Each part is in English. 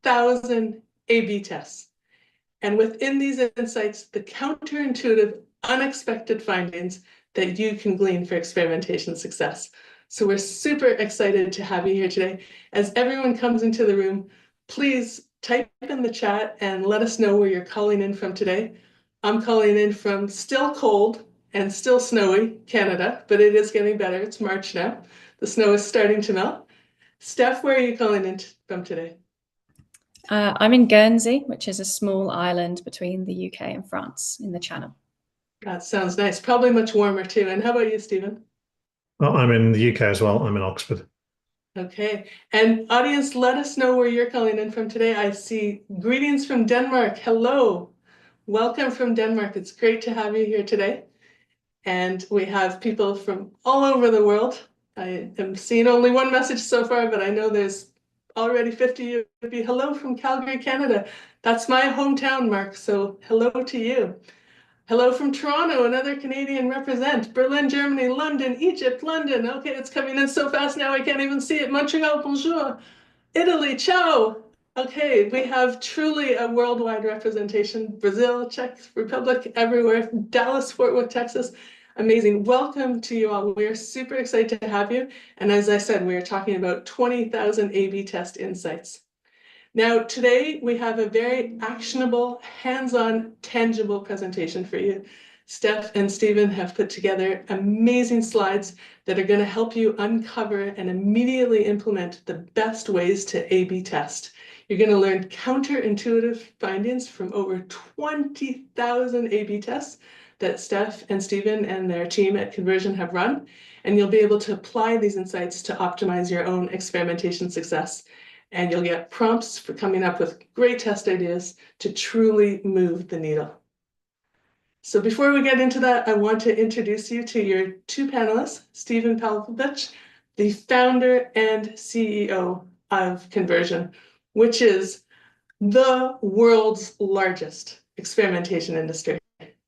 20,000 A/B tests. And within these insights, the counterintuitive, unexpected findings that you can glean for experimentation success. So we're super excited to have you here today. As everyone comes into the room, please type in the chat and let us know where you're calling in from today. I'm calling in from still cold and still snowy Canada, but it is getting better. It's March now. The snow is starting to melt. Steph, where are you calling in from today? I'm in Guernsey, which is a small island between the UK and France in the Channel. That sounds nice. Probably much warmer too. And how about you, Stephen? Well, I'm in the UK as well. I'm in Oxford. Okay. And audience, let us know where you're calling in from today. I see greetings from Denmark. Hello. Welcome from Denmark. It's great to have you here today. And we have people from all over the world. I am seeing only one message so far, but I know there's already 50 of you. Hello from Calgary, Canada. That's my hometown, Mark. So hello to you. Hello from Toronto, another Canadian represent. Berlin, Germany, London, Egypt, London. Okay, it's coming in so fast now I can't even see it. Montreal, bonjour. Italy, ciao. Okay, we have truly a worldwide representation. Brazil, Czech Republic, everywhere. Dallas, Fort Worth, Texas. Amazing. Welcome to you all. We're super excited to have you. And as I said, we're talking about 20,000 A/B test insights. Now, today we have a very actionable, hands-on, tangible presentation for you. Steph and Stephen have put together amazing slides that are going to help you uncover and immediately implement the best ways to A/B test. You're going to learn counterintuitive findings from over 20,000 A/B tests that Steph and Stephen and their team at Conversion have run, and you'll be able to apply these insights to optimize your own experimentation success. And you'll get prompts for coming up with great test ideas to truly move the needle. So before we get into that, I want to introduce you to your two panelists, Stephen Pavlovich, the founder and CEO of Conversion, which is the world's largest experimentation industry.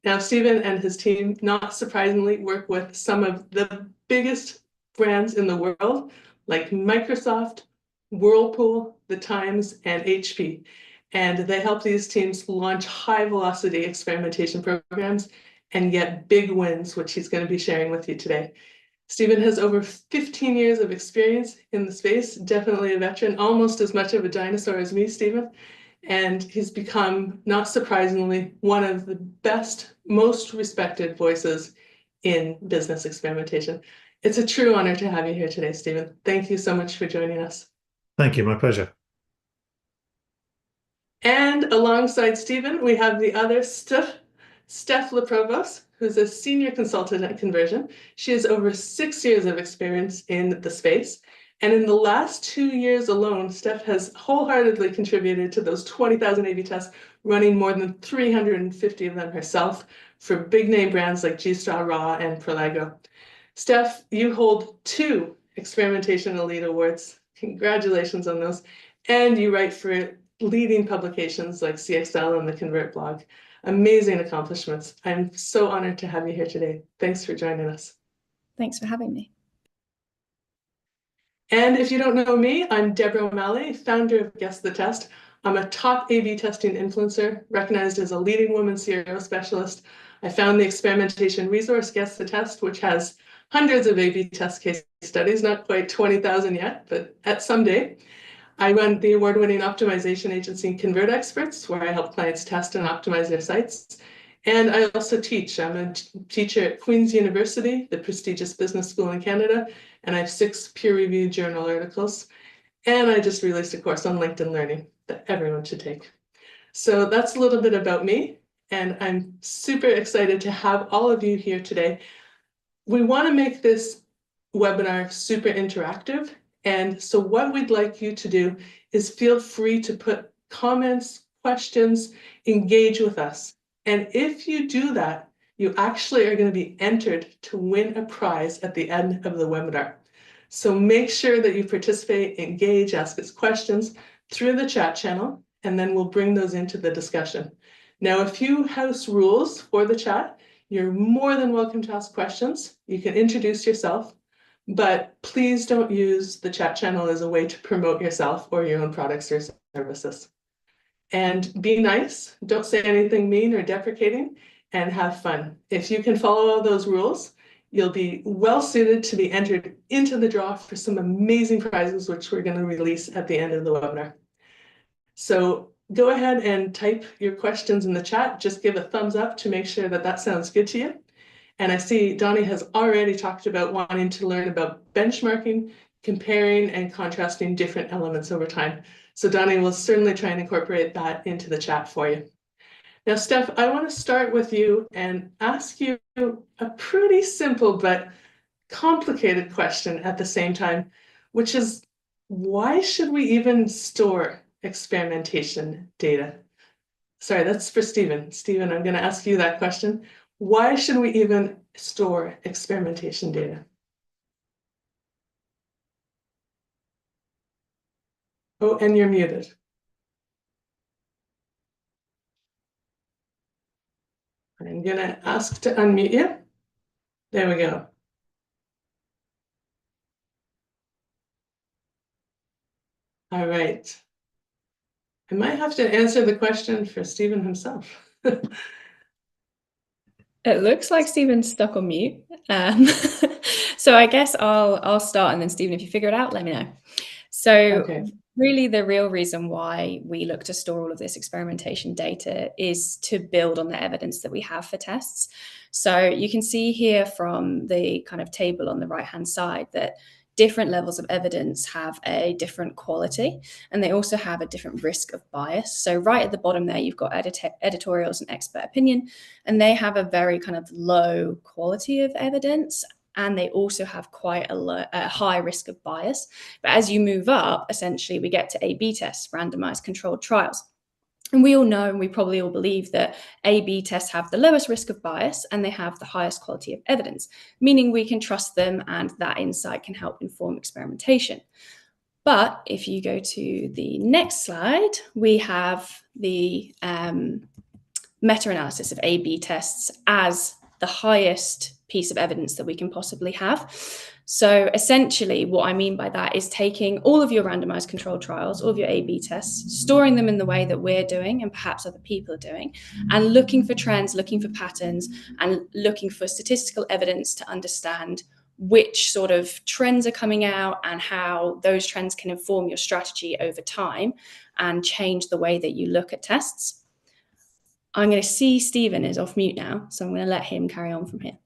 Now, Stephen and his team, not surprisingly, work with some of the biggest brands in the world, like Microsoft, Whirlpool, The Times, and HP. And they help these teams launch high-velocity experimentation programs and get big wins, which he's going to be sharing with you today. Stephen has over 15 years of experience in the space, definitely a veteran, almost as much of a dinosaur as me, Stephen. And he's become, not surprisingly, one of the best, most respected voices in business experimentation. It's a true honor to have you here today, Stephen. Thank you so much for joining us. Thank you, my pleasure. And alongside Stephen, we have the other Steph Prevost, who's a senior consultant at Conversion. She has over 6 years of experience in the space. And in the last 2 years alone, Steph has wholeheartedly contributed to those 20,000 A/B tests, running more than 350 of them herself for big name brands like G-Star Raw and Prolago. Steph, you hold 2 Experimentation Elite Awards. Congratulations on those. And you write for leading publications like CXL and the Convert blog. Amazing accomplishments. I'm so honored to have you here today. Thanks for joining us. Thanks for having me. And if you don't know me, I'm Deborah O'Malley, founder of GuessTheTest. I'm a top A/B testing influencer, recognized as a leading woman CRO specialist. I found the experimentation resource, GuessTheTest, which has hundreds of A/B test case studies, not quite 20,000 yet, but at someday. I run the award-winning optimization agency Convert Experts, where I help clients test and optimize their sites. And I also teach. I'm a teacher at Queen's University, the prestigious business school in Canada, and I have 6 peer-reviewed journal articles. And I just released a course on LinkedIn Learning that everyone should take. So that's a little bit about me, and I'm super excited to have all of you here today. We want to make this webinar super interactive, and so what we'd like you to do is feel free to put comments, questions, engage with us. And if you do that, you actually are going to be entered to win a prize at the end of the webinar. So make sure that you participate, engage, ask us questions through the chat channel, and then we'll bring those into the discussion. Now, a few house rules for the chat. You're more than welcome to ask questions. You can introduce yourself, but please don't use the chat channel as a way to promote yourself or your own products or services. And be nice, don't say anything mean or deprecating, and have fun. If you can follow all those rules, you'll be well suited to be entered into the draw for some amazing prizes, which we're going to release at the end of the webinar. So go ahead and type your questions in the chat. Just give a thumbs up to make sure that that sounds good to you. And I see Donnie has already talked about wanting to learn about benchmarking, comparing and contrasting different elements over time. So Donnie will certainly try and incorporate that into the chat for you. Now, Steph, I want to start with you and ask you a pretty simple but complicated question at the same time, which is, why should we even store experimentation data? Sorry, that's for Stephen. Stephen, I'm going to ask you that question. Why should we even store experimentation data? Oh, and you're muted. I'm going to ask to unmute you. There we go. All right. I might have to answer the question for Stephen himself. It looks like Stephen's stuck on mute. So I guess I'll start, and then Stephen, if you figure it out, let me know. So Okay. really the real reason why we look to store all of this experimentation data is to build on the evidence that we have for tests. So you can see here from the kind of table on the right-hand side that different levels of evidence have a different quality, and they also have a different risk of bias. So right at the bottom there, you've got editorials and expert opinion, and they have a very kind of low quality of evidence, and they also have quite a high risk of bias. But as you move up, essentially, we get to A/B tests, randomized controlled trials. And we all know, and we probably all believe, that A/B tests have the lowest risk of bias and they have the highest quality of evidence, meaning we can trust them and that insight can help inform experimentation. But if you go to the next slide, we have the meta-analysis of A/B tests as the highest piece of evidence that we can possibly have. So essentially what I mean by that is taking all of your randomized controlled trials, all of your A/B tests, storing them in the way that we're doing and perhaps other people are doing, and looking for trends, looking for patterns, and looking for statistical evidence to understand which sort of trends are coming out and how those trends can inform your strategy over time and change the way that you look at tests. I'm going to see Stephen is off mute now, so I'm going to let him carry on from here.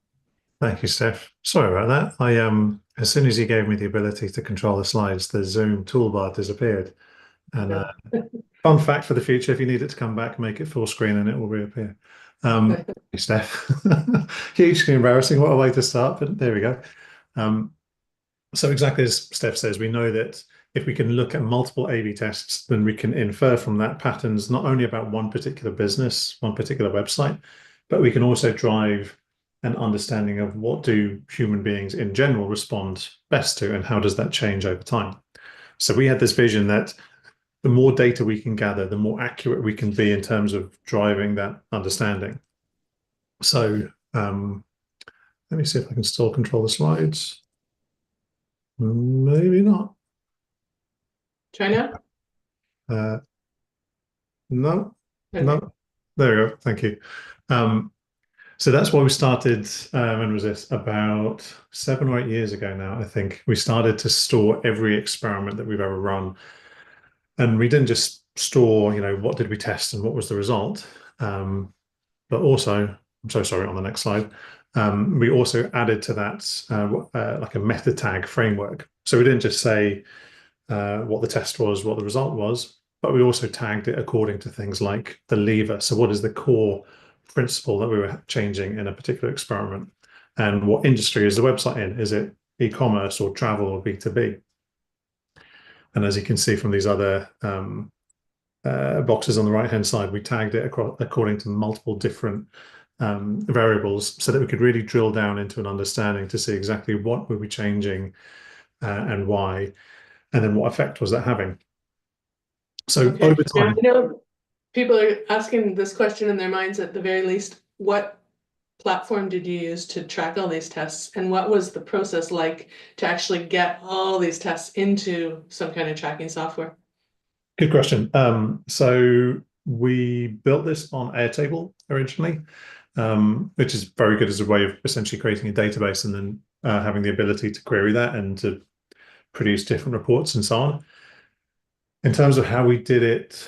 Thank you, Steph. Sorry about that. As soon as you gave me the ability to control the slides, the Zoom toolbar disappeared. And fun fact for the future, if you need it to come back, make it full screen and it will reappear. Steph, hugely embarrassing. What a way to start, but there we go. So exactly as Steph says, we know that if we can look at multiple A/B tests, then we can infer from that patterns not only about one particular business, one particular website, but we can also drive an understanding of what do human beings in general respond best to and how does that change over time. So we had this vision that the more data we can gather, the more accurate we can be in terms of driving that understanding. So let me see if I can still control the slides. Maybe not. Try now? No, Okay. no. There we go. Thank you. So that's why we started, when was this? About 7 or 8 years ago now, I think. We started to store every experiment that we've ever run. And we didn't just store, what did we test and what was the result? But also, I'm so sorry, on the next slide, we also added to that like a meta tag framework. So we didn't just say what the test was, what the result was, but we also tagged it according to things like the lever. So what is the core principle that we were changing in a particular experiment? And what industry is the website in? Is it e-commerce or travel or B2B? And as you can see from these other boxes on the right-hand side, we tagged it according to multiple different variables so that we could really drill down into an understanding to see exactly what were we changing and why, and then what effect was that having. So Okay. over time, I know people are asking this question in their minds at the very least. What platform did you use to track all these tests, and what was the process like to actually get all these tests into some kind of tracking software? Good question. So we built this on Airtable originally, which is very good as a way of essentially creating a database and then having the ability to query that and to produce different reports and so on. In terms of how we did it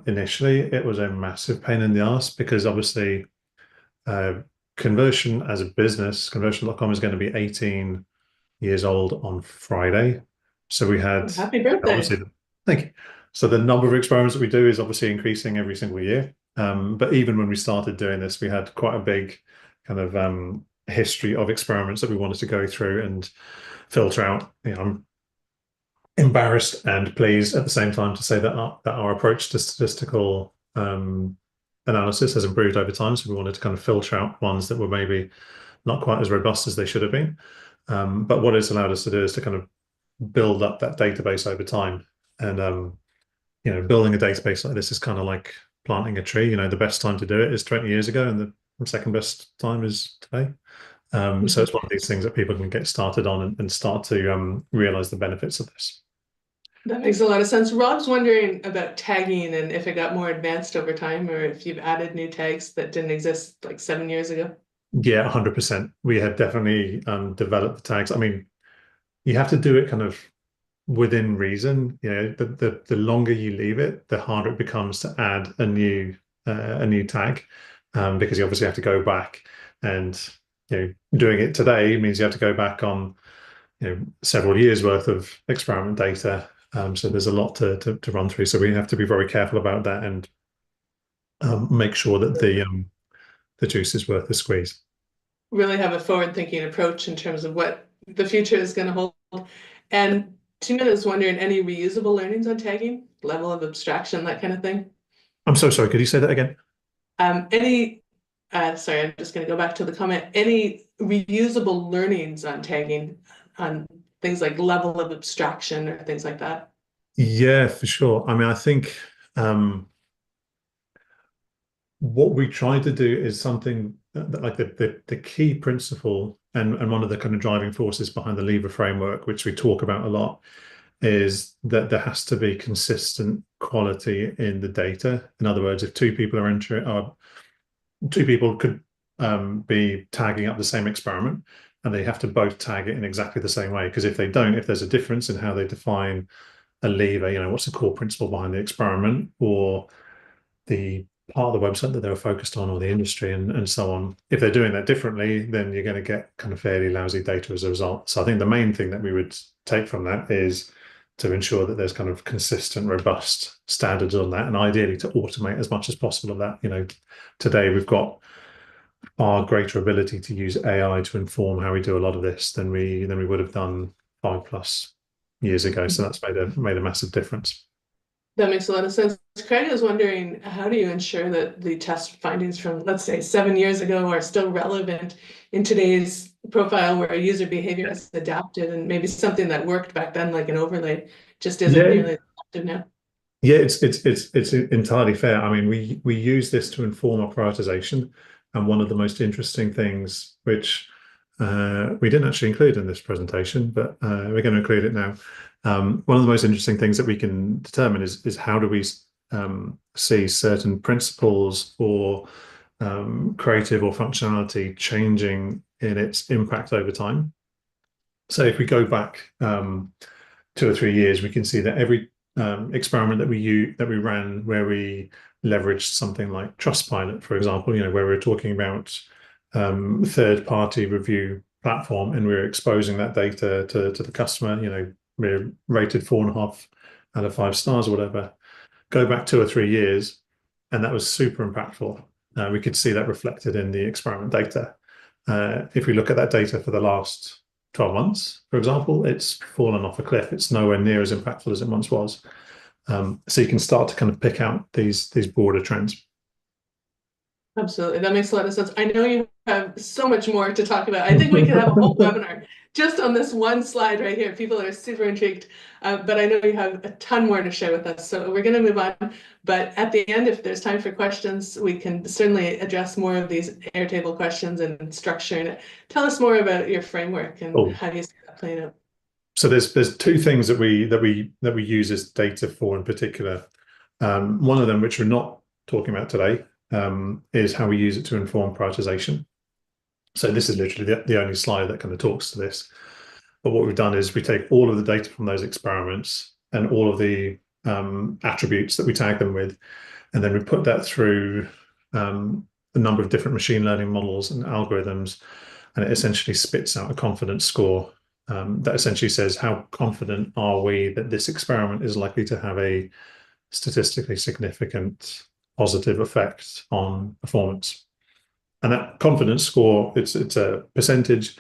initially, it was a massive pain in the ass because obviously uh, conversion as a business, Conversion.com is going to be 18 years old on Friday. So we had Happy birthday. obviously, thank you. So the number of experiments that we do is obviously increasing every single year. But even when we started doing this, we had quite a big kind of history of experiments that we wanted to go through and filter out. I'm embarrassed and pleased at the same time to say that our approach to statistical analysis has improved over time. So we wanted to kind of filter out ones that were maybe not quite as robust as they should have been. But what it's allowed us to do is to kind of build up that database over time. And building a database like this is kind of like planting a tree. The best time to do it is 20 years ago, and the second best time is today. So it's one of these things that people can get started on and start to realize the benefits of this. That makes a lot of sense. Rob's wondering about tagging and if it got more advanced over time or if you've added new tags that didn't exist like 7 years ago. Yeah, 100%. We have definitely developed the tags. I mean, you have to do it kind of within reason. The longer you leave it, the harder it becomes to add a new tag, because you obviously have to go back and doing it today means you have to go back on several years worth of experiment data. So there's a lot to run through. So we have to be very careful about that and make sure that the juice is worth the squeeze. Really have a forward-thinking approach in terms of what the future is going to hold. And Tina is wondering, any reusable learnings on tagging, level of abstraction, that kind of thing? I'm so sorry. Could you say that again? Sorry, I'm just going to go back to the comment. Any reusable learnings on tagging on things like level of abstraction or things like that? Yeah, for sure. I mean, I think what we try to do is something like the key principle and one of the kind of driving forces behind the lever framework, which we talk about a lot, is that there has to be consistent quality in the data. In other words, if two people could be tagging up the same experiment and they have to both tag it in exactly the same way, because if they don't, if there's a difference in how they define a lever, what's the core principle behind the experiment or the part of the website that they were focused on or the industry and so on. If they're doing that differently, then you're going to get kind of fairly lousy data as a result. So I think the main thing that we would take from that is to ensure that there's kind of consistent, robust standards on that, and ideally to automate as much as possible of that. Today we've got far greater ability to use AI to inform how we do a lot of this than we would have done 5+ years ago. So that's made a massive difference. That makes a lot of sense. Craig is wondering, how do you ensure that the test findings from, let's say, 7 years ago are still relevant in today's profile where user behavior has adapted and maybe something that worked back then, like an overlay, just isn't nearly adaptive now? Yeah, it's entirely fair. I mean, we use this to inform our prioritization, and one of the most interesting things, which we didn't actually include in this presentation, but we're going to include it now. One of the most interesting things that we can determine is how do we see certain principles or creative or functionality changing in its impact over time. So if we go back 2 or 3 years, we can see that every experiment that we ran where we leveraged something like Trustpilot, for example, where we're talking about third-party review platform and we're exposing that data to the customer, we're rated 4.5 out of 5 stars or whatever. Go back 2 or 3 years, and that was super impactful. We could see that reflected in the experiment data. If we look at that data for the last 12 months, for example, it's fallen off a cliff. It's nowhere near as impactful as it once was. So you can start to kind of pick out these broader trends. Absolutely. That makes a lot of sense. I know you have so much more to talk about. I think we could have a whole webinar just on this one slide right here. People are super intrigued, but I know you have a ton more to share with us. So we're going to move on. But at the end, if there's time for questions, we can certainly address more of these Airtable questions and structuring it. Tell us more about your framework and how you see that playing out. So there's two things that we use this data for in particular. One of them, which we're not talking about today, is how we use it to inform prioritization. So this is literally the only slide that kind of talks to this. But what we've done is we take all of the data from those experiments and all of the attributes that we tag them with, and then we put that through a number of different machine learning models and algorithms, and it essentially spits out a confidence score that essentially says how confident are we that this experiment is likely to have a statistically significant positive effect on performance. And that confidence score, it's a percentage.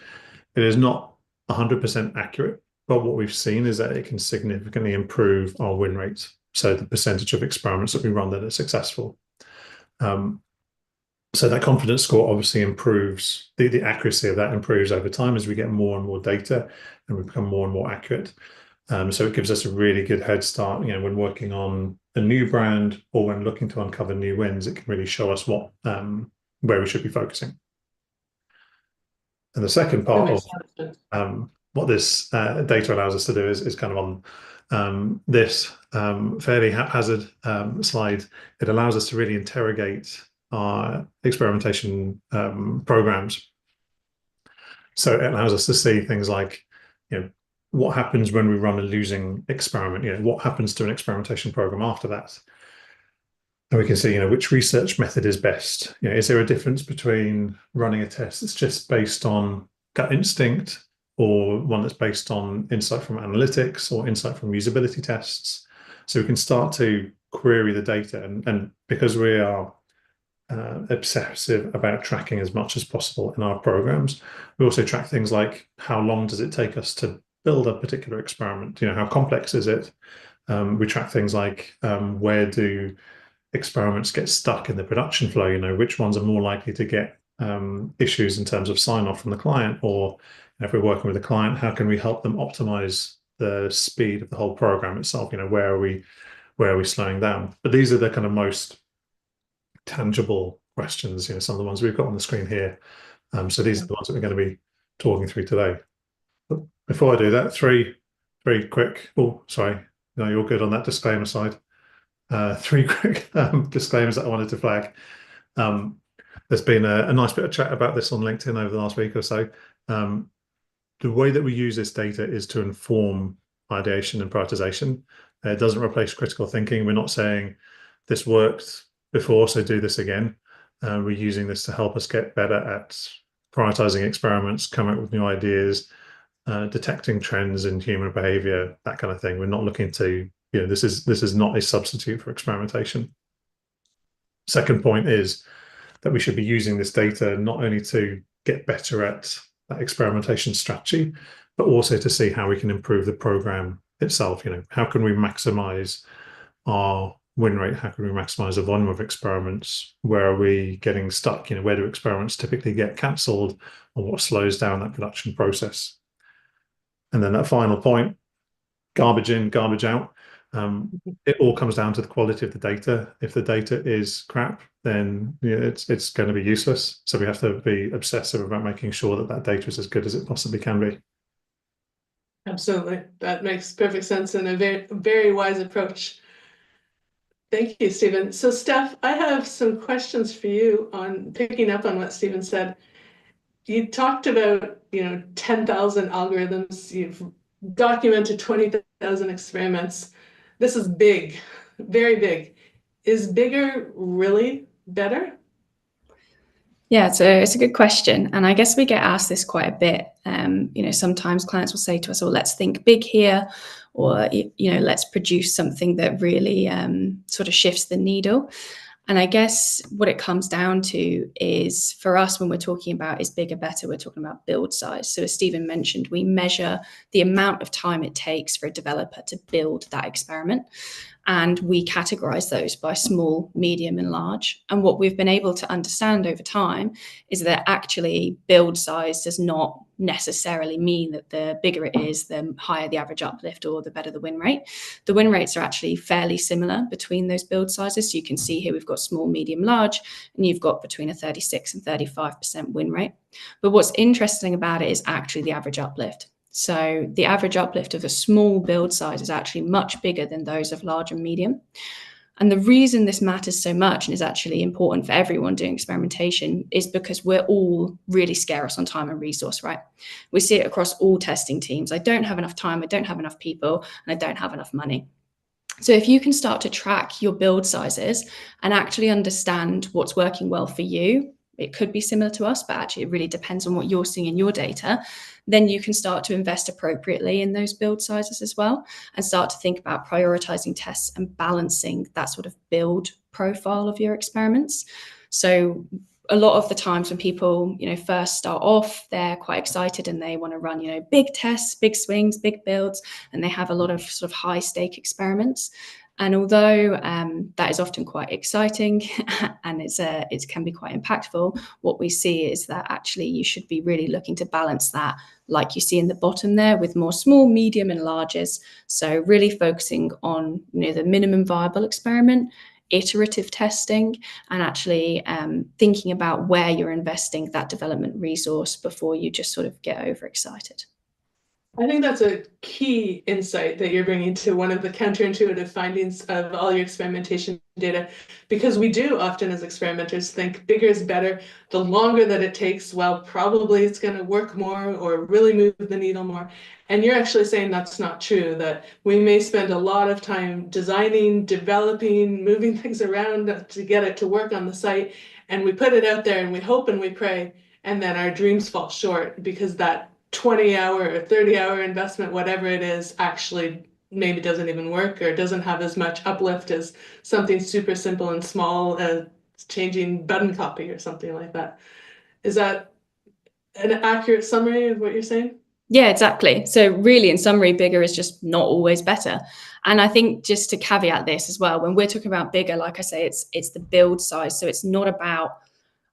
It is not 100% accurate, but what we've seen is that it can significantly improve our win rate. So the percentage of experiments that we run that are successful. So that confidence score obviously improves, the accuracy of that improves over time as we get more and more data and we become more and more accurate. So it gives us a really good head start, when working on a new brand or when looking to uncover new wins. It can really show us where we should be focusing. And the second part of what this data allows us to do is kind of on this fairly haphazard slide. It allows us to really interrogate our experimentation programs. So it allows us to see things like, what happens when we run a losing experiment? What happens to an experimentation program after that? And we can see, which research method is best. Is there a difference between running a test that's just based on gut instinct or one that's based on insight from analytics or insight from usability tests? So we can start to query the data. And because we are obsessive about tracking as much as possible in our programs, we also track things like how long does it take us to build a particular experiment? How complex is it? We track things like where do experiments get stuck in the production flow? Which ones are more likely to get issues in terms of sign off from the client, or if we're working with a client, how can we help them optimize the speed of the whole program itself? Where are we slowing down? But these are the kind of most tangible questions, some of the ones we've got on the screen here. So these are the ones that we're going to be talking through today. But before I do that, three quick, sorry, no, you're good on that disclaimer side. 3 quick disclaimers that I wanted to flag. There's been a nice bit of chat about this on LinkedIn over the last week or so. The way that we use this data is to inform ideation and prioritization. It doesn't replace critical thinking. We're not saying this worked before, so do this again. We're using this to help us get better at prioritizing experiments, coming up with new ideas, detecting trends in human behavior, that kind of thing. We're not looking to, this is not a substitute for experimentation. Second point is that we should be using this data not only to get better at that experimentation strategy, but also to see how we can improve the program itself. How can we maximize our win rate? How can we maximize the volume of experiments? Where are we getting stuck? Where do experiments typically get cancelled, or what slows down that production process? And then that final point, garbage in, garbage out. It all comes down to the quality of the data. If the data is crap, then it's going to be useless. So we have to be obsessive about making sure that that data is as good as it possibly can be. Absolutely. That makes perfect sense and a very, very wise approach. Thank you, Stephen. So Steph, I have some questions for you on picking up on what Stephen said. You talked about, 10,000 algorithms. You've documented 20,000 experiments. This is big, very big. Is bigger really better? Yeah, it's a good question. And I guess we get asked this quite a bit. Sometimes clients will say to us, let's think big here, or, let's produce something that really sort of shifts the needle. And I guess what it comes down to is, for us, when we're talking about is bigger better, we're talking about build size. So as Stephen mentioned, we measure the amount of time it takes for a developer to build that experiment. And we categorize those by small, medium, and large. And what we've been able to understand over time is that actually build size does not necessarily mean that the bigger it is, the higher the average uplift or the better the win rate. The win rates are actually fairly similar between those build sizes. So you can see here we've got small, medium, large, and you've got between a 36 and 35% win rate. But what's interesting about it is actually the average uplift. So the average uplift of a small build size is actually much bigger than those of large and medium. And the reason this matters so much and is actually important for everyone doing experimentation is because we're all really scarce on time and resource, right? We see it across all testing teams. I don't have enough time, I don't have enough people, and I don't have enough money. So if you can start to track your build sizes and actually understand what's working well for you, it could be similar to us, but actually it really depends on what you're seeing in your data, then you can start to invest appropriately in those build sizes as well and start to think about prioritizing tests and balancing that sort of build profile of your experiments. So a lot of the times when people, first start off, they're quite excited and they want to run, big tests, big swings, big builds, and they have a lot of sort of high stake experiments. And although that is often quite exciting and it can be quite impactful, what we see is that actually you should be really looking to balance that, like you see in the bottom there, with more small, medium and larges. So really focusing on the minimum viable experiment, iterative testing, and actually thinking about where you're investing that development resource before you just sort of get overexcited. I think that's a key insight that you're bringing to one of the counterintuitive findings of all your experimentation data, because we do often as experimenters think bigger is better. The longer that it takes, well, probably it's going to work more or really move the needle more. And you're actually saying that's not true, that we may spend a lot of time designing, developing, moving things around to get it to work on the site. And we put it out there and we hope and we pray, and then our dreams fall short because that 20-hour or 30-hour investment, whatever it is, actually maybe doesn't even work or doesn't have as much uplift as something super simple and small as changing button copy or something like that. Is that an accurate summary of what you're saying? Yeah, exactly. So really, in summary, bigger is just not always better. And I think just to caveat this as well, when we're talking about bigger, like I say, it's the build size. So it's not about,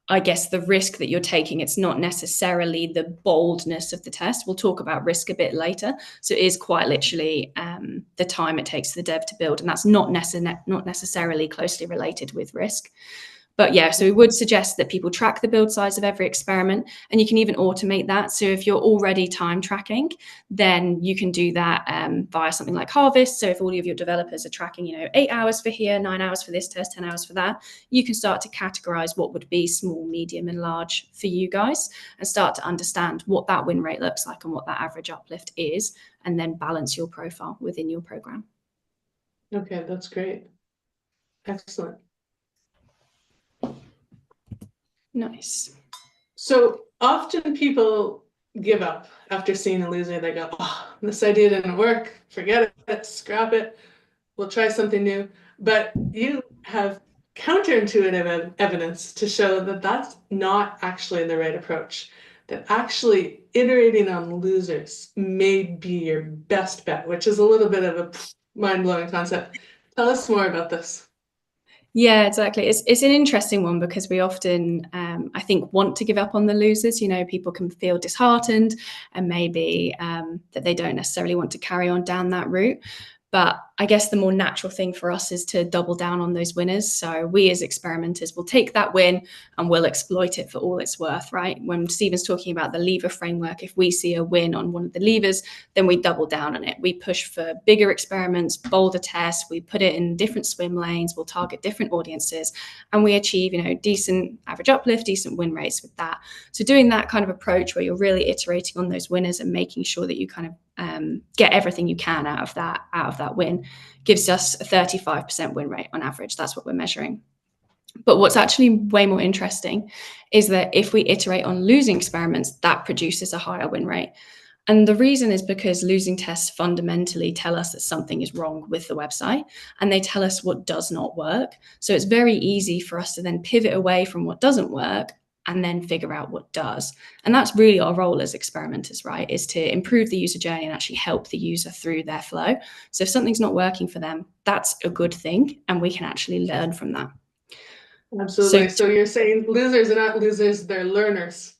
I guess, the risk that you're taking. It's not necessarily the boldness of the test. We'll talk about risk a bit later. So it is quite literally the time it takes the dev to build. And that's not necessarily closely related with risk. But yeah, so we would suggest that people track the build size of every experiment, and you can even automate that. So if you're already time tracking, then you can do that via something like Harvest. So if all of your developers are tracking, 8 hours for here, 9 hours for this test, 10 hours for that, you can start to categorize what would be small, medium, and large for you guys and start to understand what that win rate looks like and what that average uplift is, and then balance your profile within your program. Okay, that's great. Excellent. Nice. So often people give up after seeing a loser. They go, oh, this idea didn't work. Forget it, scrap it. We'll try something new. But you have counterintuitive evidence to show that that's not actually the right approach. That actually iterating on losers may be your best bet, which is a little bit of a mind-blowing concept. Tell us more about this. Yeah, exactly. It's an interesting one because we often, I think, want to give up on the losers. People can feel disheartened and maybe that they don't necessarily want to carry on down that route. But I guess the more natural thing for us is to double down on those winners. So we as experimenters will take that win and we'll exploit it for all it's worth, right? When Stephen's talking about the lever framework, if we see a win on one of the levers, then we double down on it. We push for bigger experiments, bolder tests, we put it in different swim lanes, we'll target different audiences, and we achieve, decent average uplift, decent win rates with that. So doing that kind of approach where you're really iterating on those winners and making sure that you kind of get everything you can out of that win gives us a 35% win rate on average. That's what we're measuring. But what's actually way more interesting is that if we iterate on losing experiments, that produces a higher win rate. And the reason is because losing tests fundamentally tell us that something is wrong with the website, and they tell us what does not work. So it's very easy for us to then pivot away from what doesn't work and then figure out what does. And that's really our role as experimenters, right? Is to improve the user journey and actually help the user through their flow. So if something's not working for them, that's a good thing, and we can actually learn from that. Absolutely. So you're saying losers are not losers, they're learners.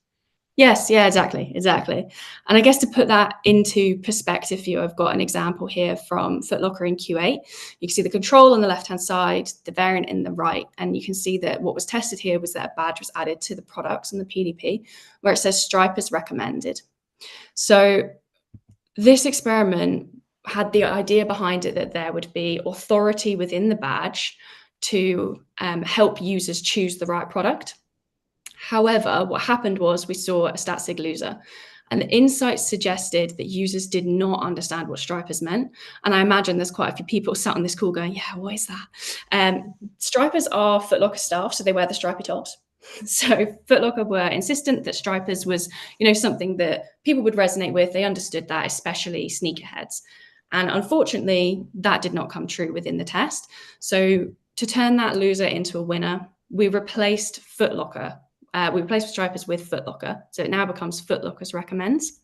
Yes, yeah, exactly. And I guess to put that into perspective for you, I've got an example here from Footlocker in Q8. You can see the control on the left-hand side, the variant in the right, and you can see that what was tested here was that a badge was added to the products on the PDP where it says Stripe is recommended. So this experiment had the idea behind it that there would be authority within the badge to help users choose the right product. However, what happened was we saw a stat sig loser, and the insights suggested that users did not understand what stripers meant. And I imagine there's quite a few people sat on this call going, yeah, what is that? Stripers are Foot Locker staff, so they wear the stripy tops. So Foot Locker were insistent that stripers was, something that people would resonate with. They understood that, especially sneakerheads. And unfortunately, that did not come true within the test. So to turn that loser into a winner, we replaced Foot Locker. We replaced stripers with Foot Locker. So it now becomes Foot Locker's recommends.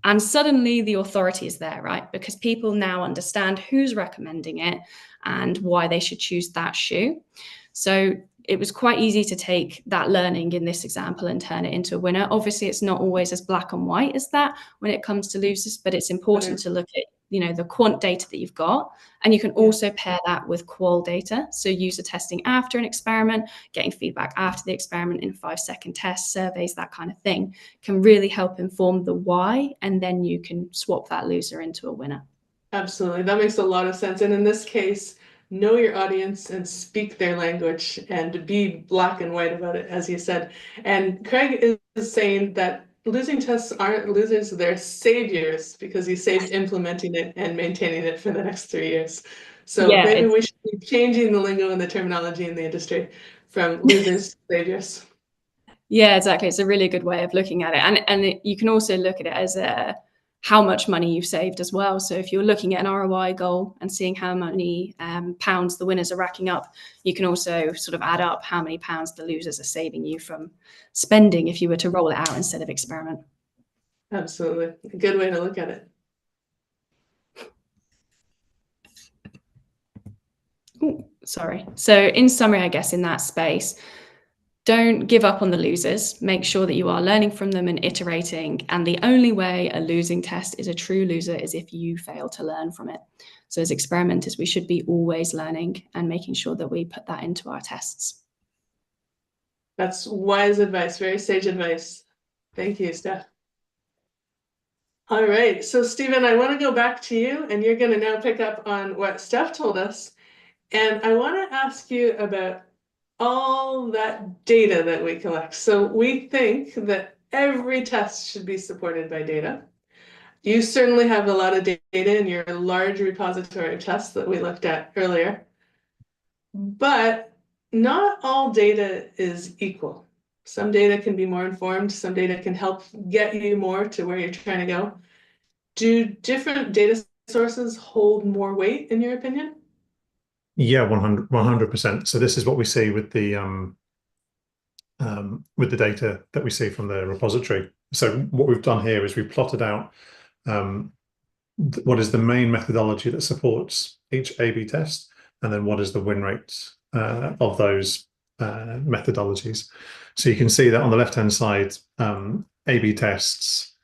And suddenly the authority is there, right? Because people now understand who's recommending it and why they should choose that shoe. So it was quite easy to take that learning in this example and turn it into a winner. Obviously, it's not always as black and white as that when it comes to losers, but it's important to look at the quant data that you've got, and you can also pair that with qual data. So user testing after an experiment, getting feedback after the experiment in 5-second tests, surveys, that kind of thing can really help inform the why, and then you can swap that loser into a winner. Absolutely, that makes a lot of sense. And in this case, know your audience and speak their language and be black and white about it, as you said. And Craig is saying that losing tests aren't losers, they're saviors, because you saved implementing it and maintaining it for the next 3 years. So maybe we should be changing the lingo and the terminology in the industry from losers to saviors. Yeah, exactly. It's a really good way of looking at it. And you can also look at it as how much money you've saved as well. So if you're looking at an ROI goal and seeing how many pounds the winners are racking up, you can also sort of add up how many pounds the losers are saving you from spending if you were to roll it out instead of experiment. Absolutely. A good way to look at it. Ooh, sorry. So in summary, I guess in that space, don't give up on the losers. Make sure that you are learning from them and iterating. And the only way a losing test is a true loser is if you fail to learn from it. So as experimenters, we should be always learning and making sure that we put that into our tests. That's wise advice, very sage advice. Thank you, Steph. All right, so Stephen, I want to go back to you, and you're going to now pick up on what Steph told us. And I want to ask you about all that data that we collect. So we think that every test should be supported by data. You certainly have a lot of data in your large repository of tests that we looked at earlier, but not all data is equal. Some data can be more informed, some data can help get you more to where you're trying to go. Do different data sources hold more weight, in your opinion? Yeah, 100%. So this is what we see with the data that we see from the repository. So what we've done here is we've plotted out what is the main methodology that supports each A/B test, and then what is the win rate of those methodologies. So you can see that on the left-hand side, A/B tests.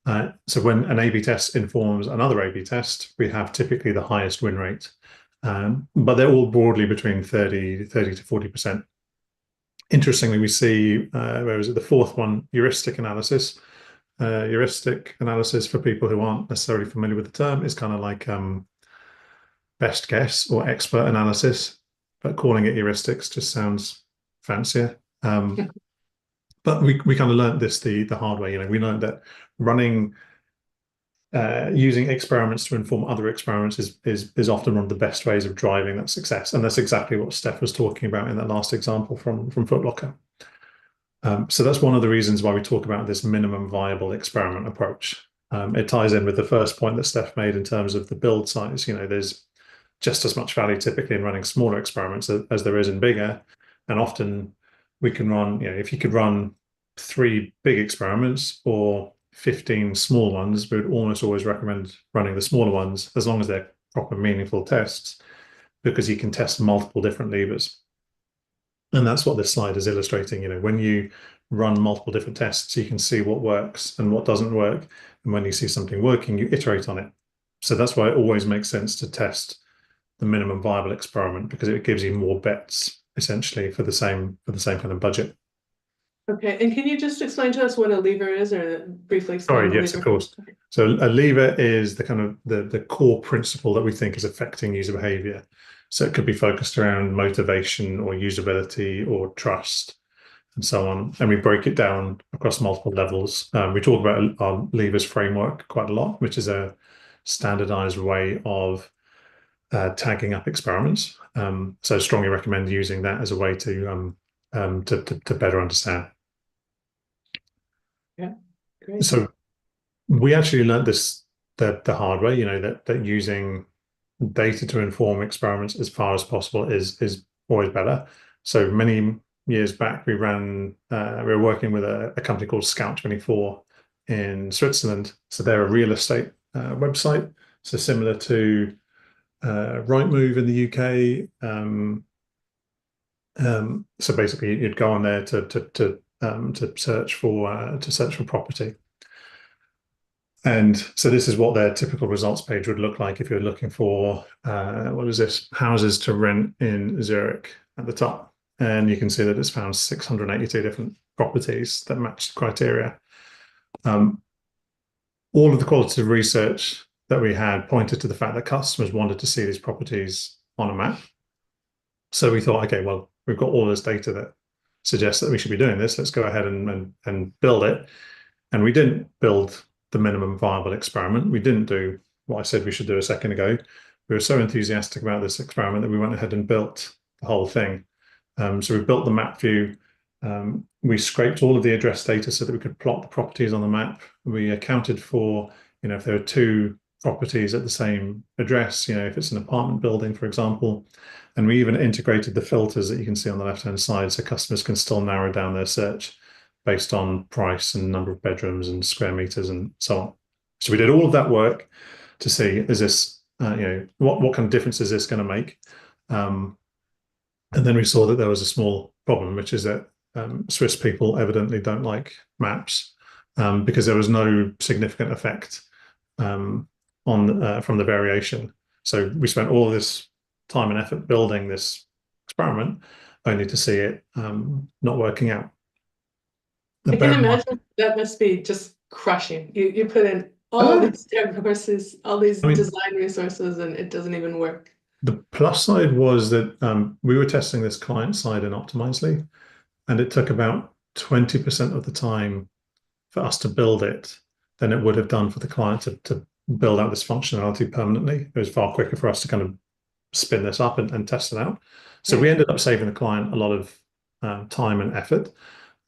So when an A/B test informs another A/B test, we have typically the highest win rate. But they're all broadly between 30 to 40%. Interestingly, we see, where was it, the fourth one, heuristic analysis. Heuristic analysis, for people who aren't necessarily familiar with the term, is kind of like best guess or expert analysis, but calling it heuristics just sounds fancier. But we kind of learned this the hard way. We learned that running using experiments to inform other experiments is often one of the best ways of driving that success, and that's exactly what Steph was talking about in that last example from Foot Locker. So that's one of the reasons why we talk about this minimum viable experiment approach. It ties in with the first point that Steph made in terms of the build size. There's just as much value typically in running smaller experiments as there is in bigger, and often we can run, if you could run 3 big experiments or 15 small ones, we would almost always recommend running the smaller ones as long as they're proper, meaningful tests, because you can test multiple different levers. And that's what this slide is illustrating. When you run multiple different tests, you can see what works and what doesn't work. And when you see something working, you iterate on it. So that's why it always makes sense to test the minimum viable experiment, because it gives you more bets essentially for the same kind of budget. Okay, and can you just explain to us what a lever is, or briefly explain Sorry, the yes, of lever? course. So a lever is the kind of the core principle that we think is affecting user behavior. So it could be focused around motivation or usability or trust and so on. And we break it down across multiple levels. We talk about our levers framework quite a lot, which is a standardized way of tagging up experiments. So I strongly recommend using that as a way to better understand. Yeah, great. So we actually learned this the hard way, that using data to inform experiments as far as possible is always better. So many years back, we were working with a company called Scout24 in Switzerland. So they're a real estate website. So similar to Rightmove in the UK. So basically, you'd go on there to search for property. And so this is what their typical results page would look like if you're looking for, what is this? Houses to rent in Zurich at the top. And you can see that it's found 682 different properties that match the criteria. All of the qualitative research that we had pointed to the fact that customers wanted to see these properties on a map. So we thought, okay, well, we've got all this data that suggests that we should be doing this. Let's go ahead and build it. And we didn't build the minimum viable experiment. We didn't do what I said we should do a second ago. We were so enthusiastic about this experiment that we went ahead and built the whole thing. So we built the map view. We scraped all of the address data so that we could plot the properties on the map. We accounted for, if there are two properties at the same address, if it's an apartment building, for example. And we even integrated the filters that you can see on the left-hand side so customers can still narrow down their search based on price and number of bedrooms and square meters and so on. So we did all of that work to see, is this, what kind of difference is this going to make? And then we saw that there was a small problem, which is that Swiss people evidently don't like maps because there was no significant effect from the variation. So we spent all this time and effort building this experiment only to see it not working out. I can imagine that must be just crushing. You put in all these resources, all these design resources, and it doesn't even work. The plus side was that we were testing this client side in Optimizely, and it took about 20% of the time for us to build it than it would have done for the client to build out this functionality permanently. It was far quicker for us to kind of spin this up and test it out. So we ended up saving the client a lot of time and effort.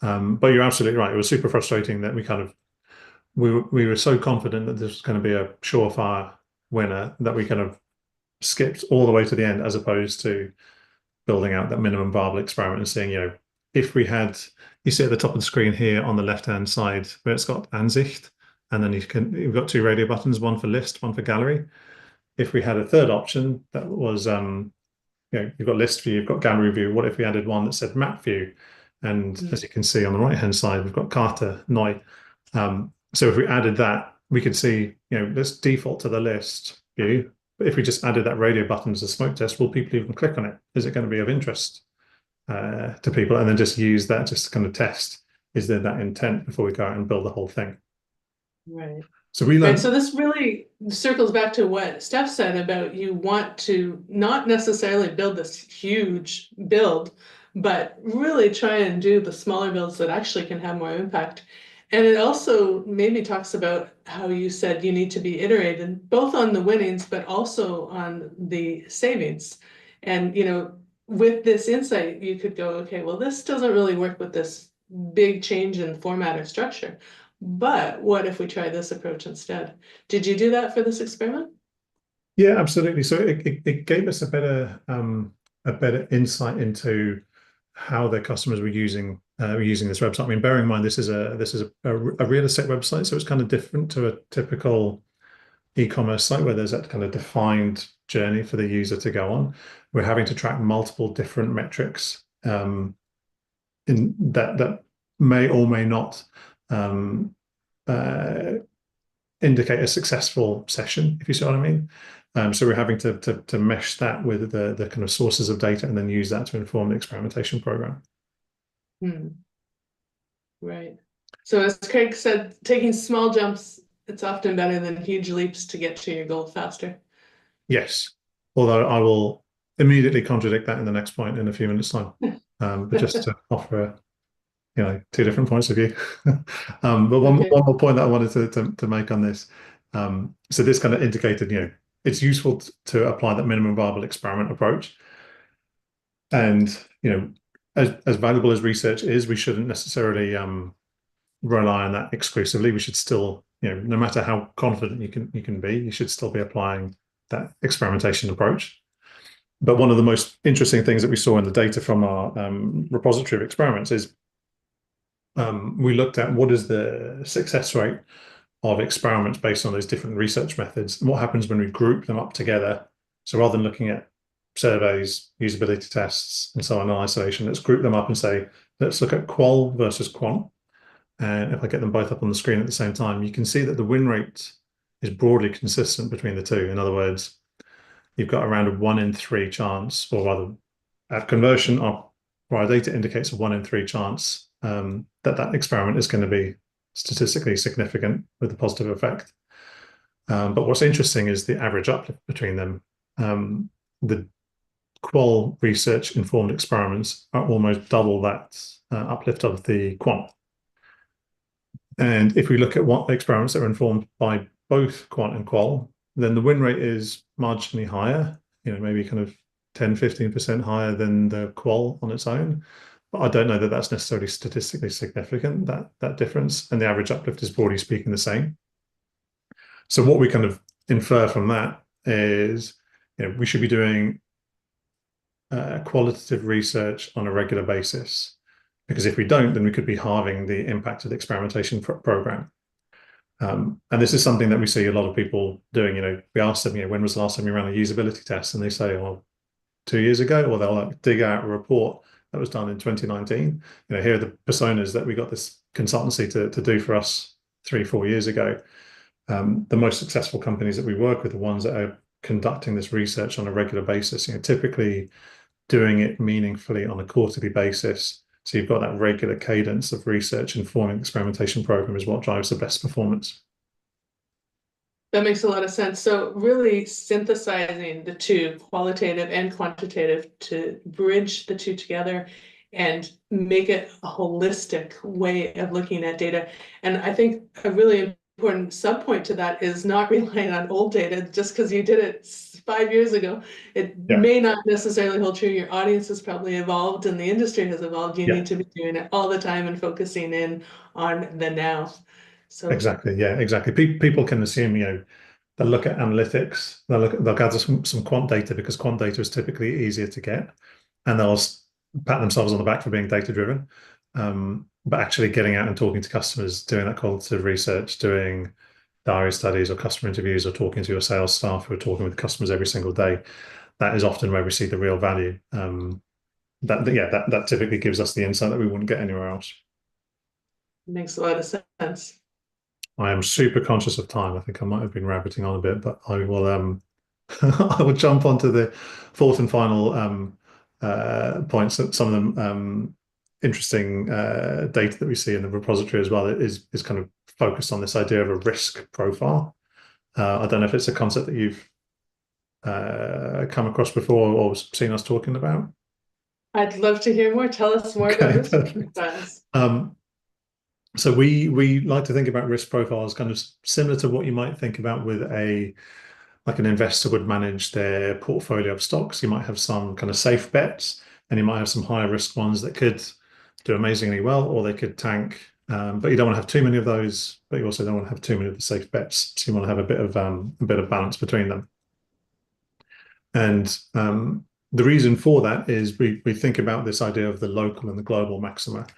But you're absolutely right. It was super frustrating that we were so confident that this was going to be a surefire winner that we kind of skipped all the way to the end, as opposed to building out that minimum viable experiment and seeing, if we had, you see at the top of the screen here on the left-hand side where it's got Ansicht, and then you've got two radio buttons, one for list, one for gallery. If we had a third option that was, you've got list view, you've got gallery view. What if we added one that said map view? And as you can see on the right-hand side, we've got Karte neu. So if we added that, we could see, let's default to the list view. But if we just added that radio button as a smoke test, will people even click on it? Is it going to be of interest to people? And then just use that just to kind of test, is there that intent before we go out and build the whole thing? Right. So we learned. Right. So this really circles back to what Steph said about you want to not necessarily build this huge build, but really try and do the smaller builds that actually can have more impact. And it also maybe talks about how you said you need to be iterated both on the winnings, but also on the savings. And, with this insight, you could go, okay, well, this doesn't really work with this big change in format or structure. But what if we try this approach instead? Did you do that for this experiment? Yeah, absolutely. So it gave us a better insight into how their customers were using this website. I mean, bearing in mind this is a real estate website, so it's kind of different to a typical e-commerce site where there's that kind of defined journey for the user to go on. We're having to track multiple different metrics in that may or may not indicate a successful session, if you see what I mean. So we're having to mesh that with the kind of sources of data and then use that to inform the experimentation program. Right. So as Craig said, taking small jumps, it's often better than huge leaps to get to your goal faster. Yes, although I will immediately contradict that in the next point in a few minutes' time. But just to offer, two different points of view. But one more point that I wanted to make on this. So this kind of indicated, it's useful to apply that minimum viable experiment approach. And, as valuable as research is, we shouldn't necessarily rely on that exclusively. We should still, no matter how confident you can be, you should still be applying that experimentation approach. But one of the most interesting things that we saw in the data from our repository of experiments is we looked at what is the success rate of experiments based on those different research methods and what happens when we group them up together. So rather than looking at surveys, usability tests, and so on in isolation, let's group them up and say, let's look at qual versus quant. And if I get them both up on the screen at the same time, you can see that the win rate is broadly consistent between the two. In other words, you've got around a 1 in 3 chance, or rather, at conversion, our data indicates a 1 in 3 chance that experiment is going to be statistically significant with a positive effect. But what's interesting is the average uplift between them. The qual research informed experiments are almost double that uplift of the quant. And if we look at what experiments that are informed by both quant and qual, then the win rate is marginally higher, maybe kind of 10, 15% higher than the qual on its own. But I don't know that that's necessarily statistically significant, that difference. And the average uplift is broadly speaking the same. So what we kind of infer from that is, we should be doing qualitative research on a regular basis. Because if we don't, then we could be halving the impact of the experimentation program. And this is something that we see a lot of people doing. We ask them, when was the last time you ran a usability test? And they say, 2 years ago, or they'll dig out a report that was done in 2019. Here are the personas that we got this consultancy to do for us 3-4 years ago. The most successful companies that we work with are ones that are conducting this research on a regular basis, typically doing it meaningfully on a quarterly basis. So you've got that regular cadence of research informing the experimentation program is what drives the best performance. That makes a lot of sense. So really synthesizing the two, qualitative and quantitative, to bridge the two together and make it a holistic way of looking at data. And I think a really important subpoint to that is not relying on old data just because you did it 5 years ago. It may not necessarily hold true. Your audience has probably evolved and the industry has evolved. You need to be doing it all the time and focusing in on the now. So exactly, People can assume, they'll look at analytics, they'll gather some quant data because quant data is typically easier to get, and they'll pat themselves on the back for being data driven. But actually getting out and talking to customers, doing that qualitative research, doing diary studies or customer interviews, or talking to your sales staff who are talking with customers every single day, that is often where we see the real value. That typically gives us the insight that we wouldn't get anywhere else. Makes a lot of sense. I am super conscious of time. I think I might have been rabbiting on a bit, but I will I will jump onto the fourth and final points. Some of them interesting data that we see in the repository as well is kind of focused on this idea of a risk profile. I don't know if it's a concept that you've come across before or seen us talking about. I'd love to hear more. Tell us more about risk profiles. So we like to think about risk profiles kind of similar to what you might think about with an investor would manage their portfolio of stocks. You might have some kind of safe bets, and you might have some higher risk ones that could do amazingly well, or they could tank. But you don't want to have too many of those, but you also don't want to have too many of the safe bets. So you want to have a bit of balance between them. And the reason for that is we think about this idea of the local and the global maxima.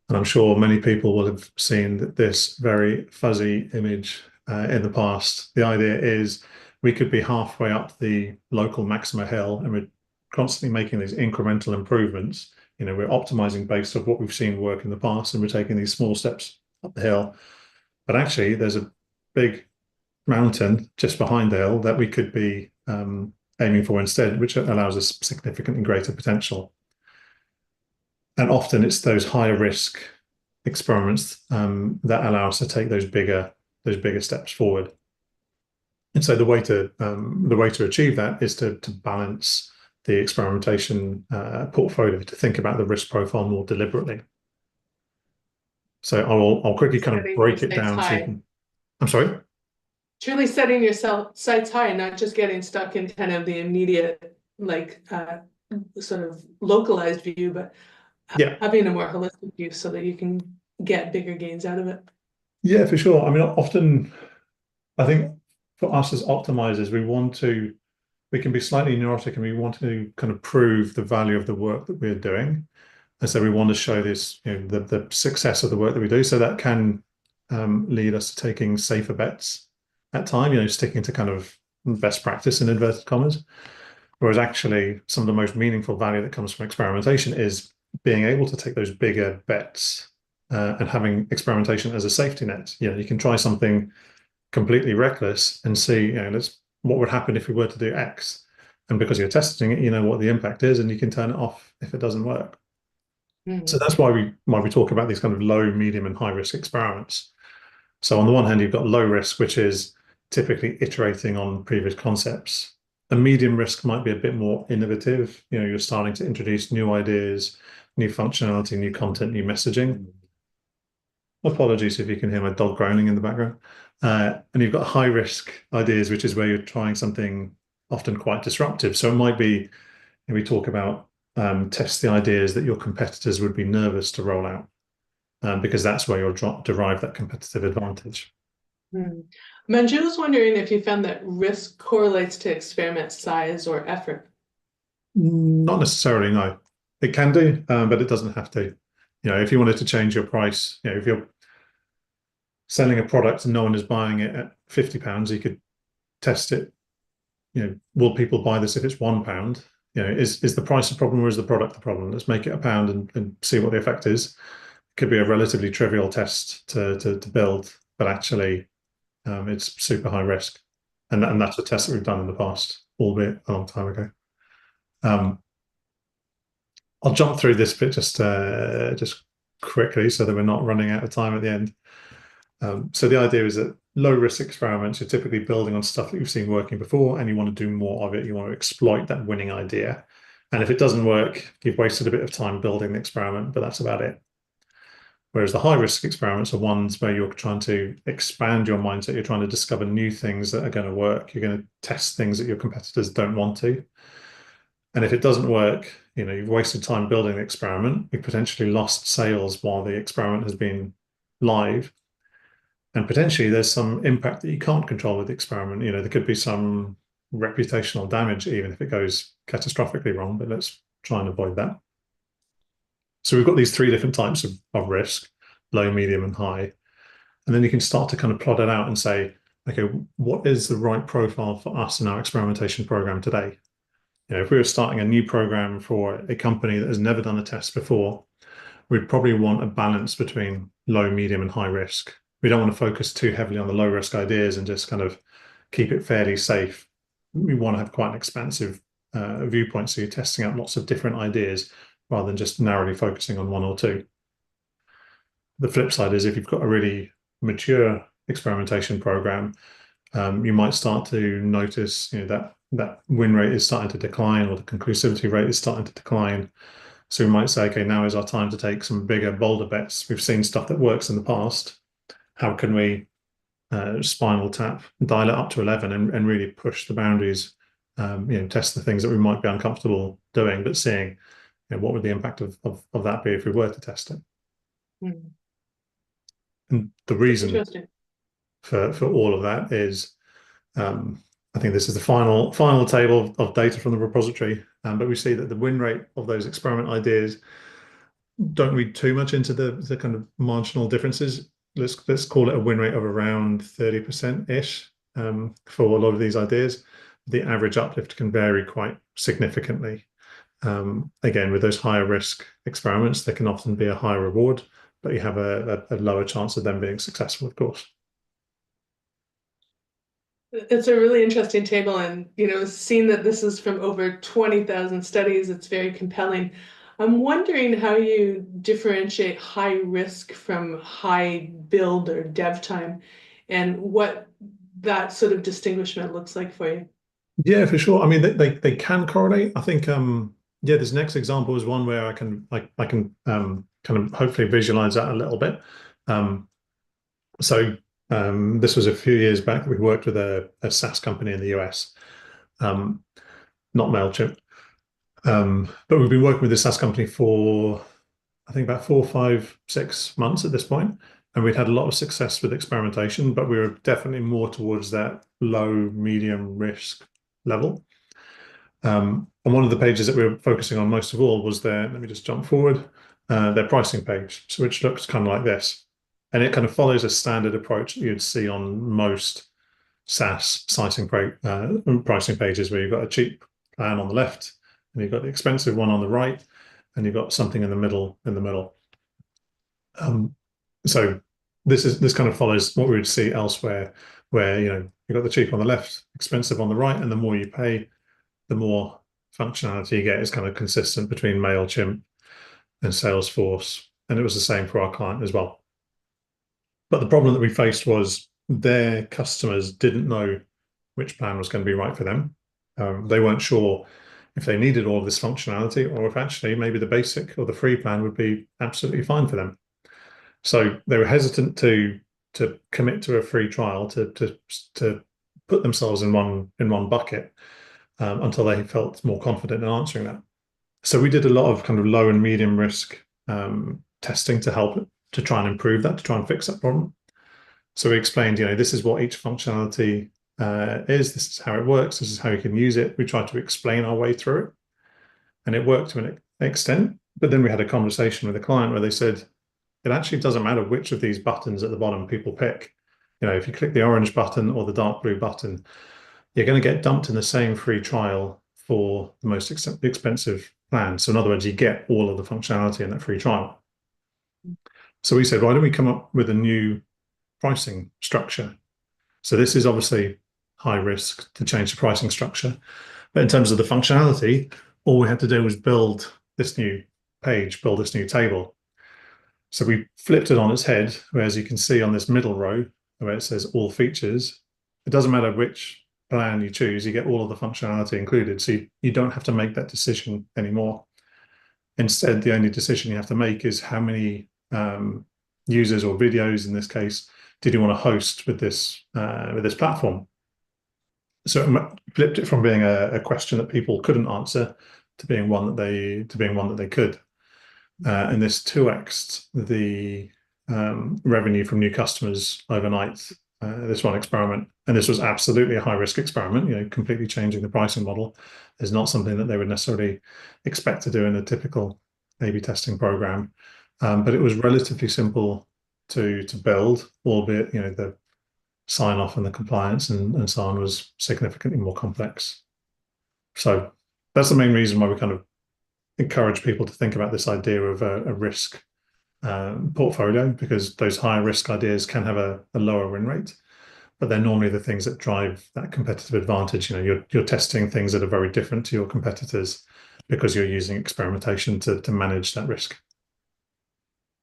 And I'm sure many people will have seen this very fuzzy image in the past. The idea is we could be halfway up the local maxima hill and we're constantly making these incremental improvements. We're optimizing based on what we've seen work in the past, and we're taking these small steps up the hill. But actually, there's a big mountain just behind the hill that we could be aiming for instead, which allows us significantly greater potential. And often it's those higher risk experiments that allow us to take those bigger steps forward. And so the way to achieve that is to balance the experimentation portfolio, to think about the risk profile more deliberately. So I'll quickly kind of Setting break your it down sights so you high. can. I'm sorry? Truly setting your sights high, not just getting stuck in kind of the immediate, like sort of localized view, but Yeah. having a more holistic view so that you can get bigger gains out of it. Yeah, for sure. I mean, often I think for us as optimizers, we can be slightly neurotic and we want to kind of prove the value of the work that we're doing. And so we want to show this, the success of the work that we do. So that can lead us to taking safer bets at time, sticking to kind of best practice in inverted commas. Whereas actually some of the most meaningful value that comes from experimentation is being able to take those bigger bets and having experimentation as a safety net. You can try something completely reckless and see, what would happen if we were to do X. And because you're testing it, you know what the impact is, and you can turn it off if it doesn't work. So that's why we talk about these kind of low, medium, and high risk experiments. So on the one hand, you've got low risk, which is typically iterating on previous concepts. A medium risk might be a bit more innovative. You're starting to introduce new ideas, new functionality, new content, new messaging. Apologies if you can hear my dog groaning in the background. And you've got high risk ideas, which is where you're trying something often quite disruptive. So it might be, we talk about test the ideas that your competitors would be nervous to roll out, because that's where you'll derive that competitive advantage. Manju was wondering if you found that risk correlates to experiment size or effort. Not necessarily, no. It can do, but it doesn't have to. If you wanted to change your price, if you're selling a product and no one is buying it at £50, you could test it. Will people buy this if it's £1? Is the price a problem or is the product the problem? Let's make it £1 and see what the effect is. It could be a relatively trivial test to build, but actually it's super high risk. And that's a test that we've done in the past, albeit a long time ago. I'll jump through this bit just quickly so that we're not running out of time at the end. So the idea is that low risk experiments, you're typically building on stuff that you've seen working before and you want to do more of it. You want to exploit that winning idea. And if it doesn't work, you've wasted a bit of time building the experiment, but that's about it. Whereas the high risk experiments are ones where you're trying to expand your mindset. You're trying to discover new things that are going to work. You're going to test things that your competitors don't want to. And if it doesn't work, you've wasted time building the experiment. You've potentially lost sales while the experiment has been live. And potentially there's some impact that you can't control with the experiment. There could be some reputational damage, even if it goes catastrophically wrong, but let's try and avoid that. So we've got these three different types of risk: low, medium, and high. And then you can start to kind of plot it out and say, okay, what is the right profile for us in our experimentation program today? If we were starting a new program for a company that has never done a test before, we'd probably want a balance between low, medium, and high risk. We don't want to focus too heavily on the low risk ideas and just kind of keep it fairly safe. We want to have quite an expansive viewpoint. So you're testing out lots of different ideas rather than just narrowly focusing on one or two. The flip side is if you've got a really mature experimentation program, you might start to notice that win rate is starting to decline or the conclusivity rate is starting to decline. So we might say, okay, now is our time to take some bigger, bolder bets. We've seen stuff that works in the past. How can we spinal tap, dial it up to 11 and really push the boundaries, test the things that we might be uncomfortable doing, but seeing what would the impact of that be if we were to test it. And the reason for all of that is, I think this is the final table of data from the repository, but we see that the win rate of those experiment ideas don't read too much into the kind of marginal differences. Let's call it a win rate of around 30%-ish for a lot of these ideas. The average uplift can vary quite significantly. Again, with those higher risk experiments, there can often be a higher reward, but you have a lower chance of them being successful, of course. It's a really interesting table, and seeing that this is from over 20,000 studies, it's very compelling. I'm wondering how you differentiate high risk from high build or dev time, and what that sort of distinguishment looks like for you. Yeah, for sure. I mean, they can correlate. I think yeah, this next example is one where I can kind of hopefully visualize that a little bit. Um, so this was a few years back. We worked with a SaaS company in the US, not MailChimp, but we've been working with this SaaS company for I think about 4, 5, 6 months at this point, and we'd had a lot of success with experimentation, but we were definitely more towards that low, medium risk level. And one of the pages that we were focusing on most of all was their, let me just jump forward, their pricing page, so which looks kind of like this. And it kind of follows a standard approach that you'd see on most SaaS pricing pages, where you've got a cheap plan on the left, and you've got the expensive one on the right, and you've got something in the middle. So this kind of follows what we would see elsewhere, where you've got the cheap on the left, expensive on the right, and the more you pay, the more functionality you get. Is kind of consistent between MailChimp and Salesforce, and it was the same for our client as well. But the problem that we faced was their customers didn't know which plan was going to be right for them. They weren't sure if they needed all of this functionality, or if actually maybe the basic or the free plan would be absolutely fine for them. So they were hesitant to commit to a free trial, to put themselves in one bucket, until they felt more confident in answering that. So we did a lot of kind of low and medium risk testing to help to try and improve that, to try and fix that problem. So we explained, this is what each functionality is. This is how it works. This is how you can use it. We tried to explain our way through it, and it worked to an extent. But then we had a conversation with the client where they said, it actually doesn't matter which of these buttons at the bottom people pick. If you click the orange button or the dark blue button, you're going to get dumped in the same free trial for the most expensive plan. So in other words, you get all of the functionality in that free trial. So we said, why don't we come up with a new pricing structure? So this is obviously high risk to change the pricing structure. But in terms of the functionality, all we had to do was build this new page, build this new table. So we flipped it on its head, where, as you can see on this middle row, where it says all features, it doesn't matter which plan you choose, you get all of the functionality included. So you don't have to make that decision anymore. Instead, the only decision you have to make is how many users or videos, in this case, did you want to host with this platform? So it flipped it from being a question that people couldn't answer to being one that they could. And this 2x'd the revenue from new customers overnight. This one experiment, and this was absolutely a high-risk experiment. Completely changing the pricing model is not something that they would necessarily expect to do in a typical A/B testing program. But it was relatively simple to build, albeit the sign-off and the compliance and so on was significantly more complex. So that's the main reason why we kind of encourage people to think about this idea of a risk portfolio, because those higher risk ideas can have a lower win rate, but they're normally the things that drive that competitive advantage. You're testing things that are very different to your competitors because you're using experimentation to manage that risk.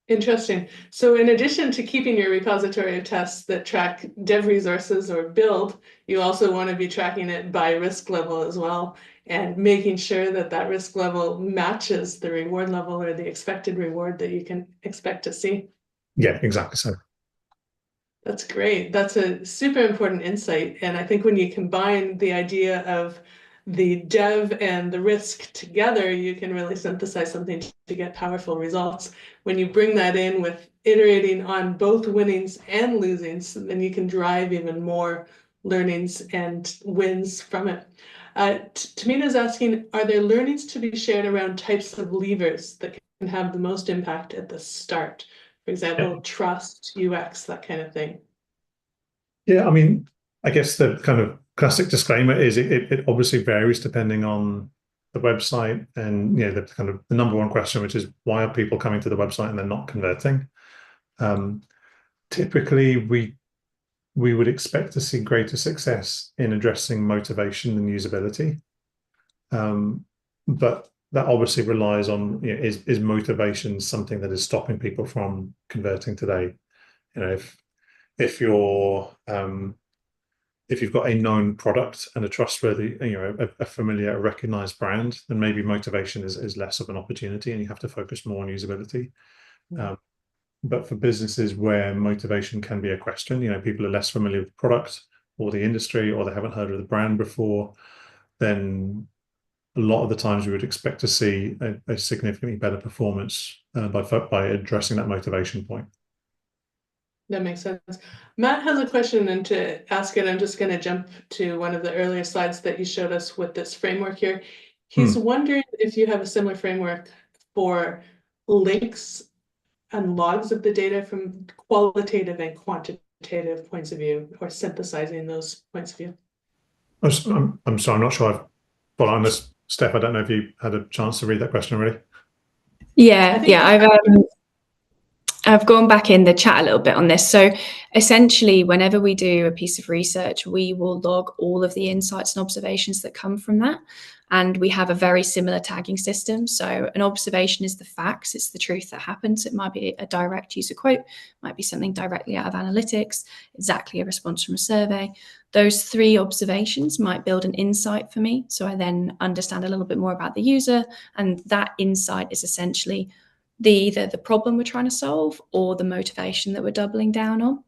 Interesting. So in addition to keeping your repository of tests that track dev resources or build, you also want to be tracking it by risk level as well, and making sure that that risk level matches the reward level or the expected reward that you can expect to see. Yeah, exactly so. That's great. That's a super important insight. And I think when you combine the idea of the dev and the risk together, you can really synthesize something to get powerful results. When you bring that in with iterating on both winnings and losings, then you can drive even more learnings and wins from it. Tamina's asking, are there learnings to be shared around types of levers that can have the most impact at the start? For example, trust, UX, that kind of thing. Yeah, I mean, I guess the kind of classic disclaimer is it obviously varies depending on the website, and the kind of the number one question, which is, why are people coming to the website and they're not converting? Typically, we would expect to see greater success in addressing motivation and usability. But that obviously relies on, is motivation something that is stopping people from converting today? If you're if you've got a known product and a trustworthy, a familiar, a recognized brand, then maybe motivation is less of an opportunity, and you have to focus more on usability. But for businesses where motivation can be a question, people are less familiar with the product or the industry, or they haven't heard of the brand before, then a lot of the times we would expect to see a significantly better performance by addressing that motivation point. That makes sense. Matt has a question, and to ask it, I'm just going to jump to one of the earlier slides that you showed us with this framework here. He's wondering if you have a similar framework for links and logs of the data from qualitative and quantitative points of view, or synthesizing those points of view. I'm sorry, I'm not sure I've followed on this, Steph. I don't know if you had a chance to read that question already. Yeah, I've gone back in the chat a little bit on this. So essentially, whenever we do a piece of research, we will log all of the insights and observations that come from that. And we have a very similar tagging system. So an observation is the facts, it's the truth that happens. It might be a direct user quote, might be something directly out of analytics, exactly a response from a survey. Those 3 observations might build an insight for me. So I then understand a little bit more about the user, and that insight is essentially either the problem we're trying to solve or the motivation that we're doubling down on.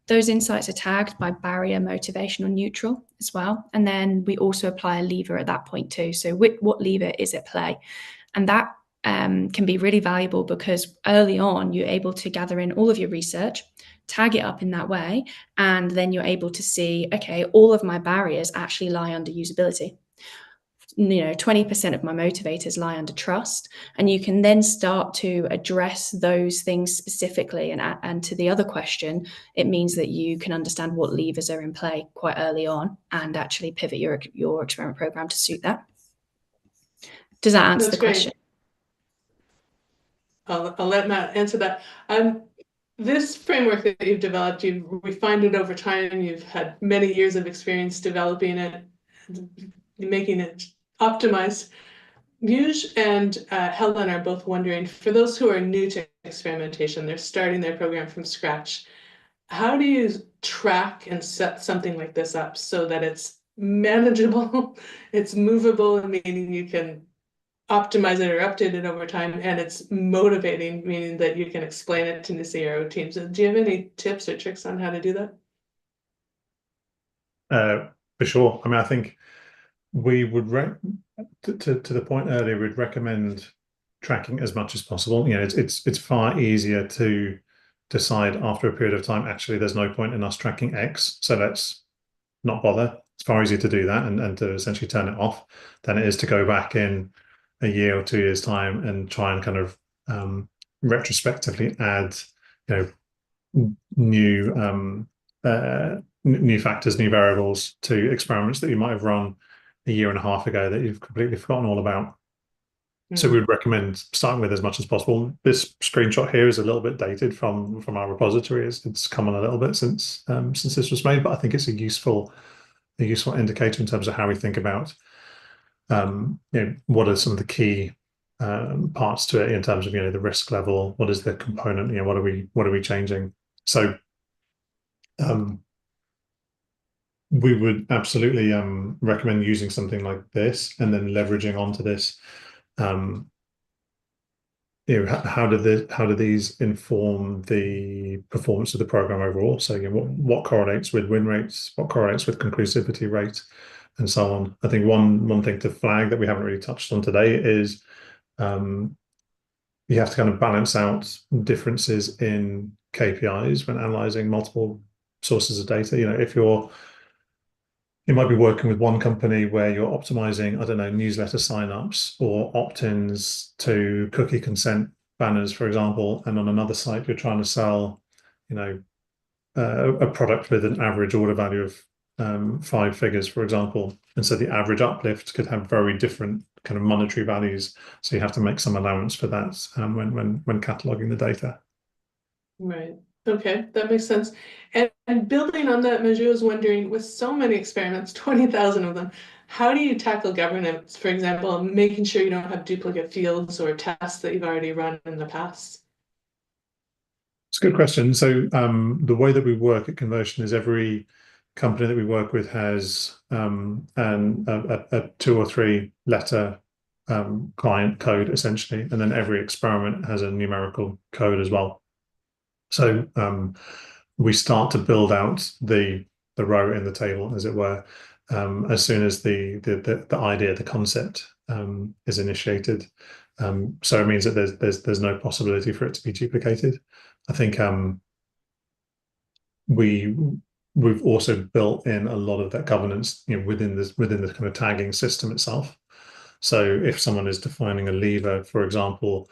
Those insights are tagged by barrier, motivation, or neutral as well. And then we also apply a lever at that point too. So what lever is at play? And that can be really valuable because early on, you're able to gather in all of your research, tag it up in that way, and then you're able to see, okay, all of my barriers actually lie under usability. 20% of my motivators lie under trust, and you can then start to address those things specifically. And to the other question, it means that you can understand what levers are in play quite early on and actually pivot your experiment program to suit that. Does that answer the question? I'll let Matt answer that. This framework that you've developed, you've refined it over time. You've had many years of experience developing it, making it optimized. Muj and Helen are both wondering, for those who are new to experimentation, they're starting their program from scratch, how do you track and set something like this up so that it's manageable, it's movable, meaning you can optimize it or update it over time, and it's motivating, meaning that you can explain it to the CRO teams? Do you have any tips or tricks on how to do that? For sure. I mean, I think we would to the point earlier, we'd recommend tracking as much as possible. It's far easier to decide after a period of time, actually, there's no point in us tracking X, so let's not bother. It's far easier to do that and to essentially turn it off than it is to go back in a year or 2 years' time and try and kind of retrospectively add, new factors, new variables to experiments that you might have run a year and a half ago that you've completely forgotten all about. So we would recommend starting with as much as possible. This screenshot here is a little bit dated from our repository. It's come on a little bit since this was made, but I think it's a useful indicator in terms of how we think about what are some of the key parts to it in terms of the risk level. What is the component? What are we changing? So we would absolutely recommend using something like this and then leveraging onto this. How do these inform the performance of the program overall? So what correlates with win rates, what correlates with conclusivity rate, and so on. I think one thing to flag that we haven't really touched on today is you have to kind of balance out differences in KPIs when analyzing multiple sources of data. If you might be working with one company where you're optimizing, I don't know, newsletter signups or opt-ins to cookie consent banners, for example, and on another site you're trying to sell, a product with an average order value of 5 figures, for example, and so the average uplift could have very different kind of monetary values. So you have to make some allowance for that when cataloging the data. Right. Okay, that makes sense. And building on that, Maju was wondering, with so many experiments, 20,000 of them, how do you tackle governance? For example, making sure you don't have duplicate fields or tests that you've already run in the past. It's a good question. So the way that we work at Conversion is every company that we work with has a 2 or 3 letter client code essentially, and then every experiment has a numerical code as well. So we start to build out the row in the table, as it were, as soon as the idea, the concept is initiated. So it means that there's no possibility for it to be duplicated. I think we've also built in a lot of that governance, within the kind of tagging system itself. So if someone is defining a lever, for example,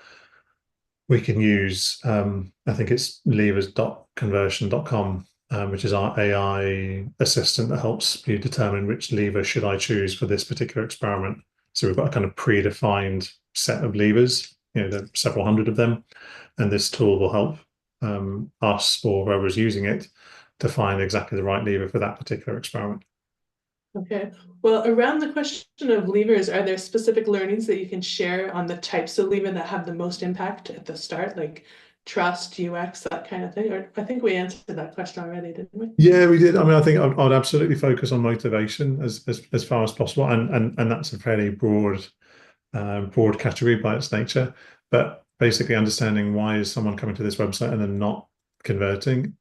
we can use I think it's levers.conversion.com, which is our AI assistant that helps you determine which lever should I choose for this particular experiment. So we've got a kind of predefined set of levers, there are several hundred of them, and this tool will help us or whoever's using it to find exactly the right lever for that particular experiment. Okay, well, around the question of levers, are there specific learnings that you can share on the types of lever that have the most impact at the start, like trust, UX, that kind of thing? Or I think we answered that question already, didn't we? Yeah, we did. I mean, I think I'd absolutely focus on motivation as far as possible, and that's a fairly broad category by its nature. But basically, understanding why is someone coming to this website and then not converting.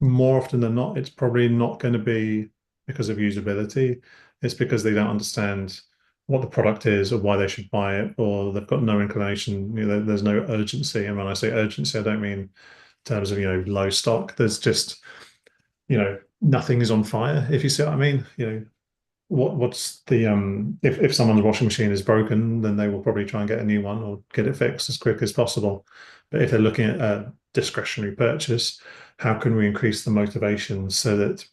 More often than not, it's probably not going to be because of usability. It's because they don't understand what the product is or why they should buy it, or they've got no inclination. There's no urgency. And when I say urgency, I don't mean in terms of low stock. There's just nothing is on fire, if you see what I mean. What's the if someone's washing machine is broken, then they will probably try and get a new one or get it fixed as quick as possible. But if they're looking at a discretionary purchase, how can we increase the motivation so that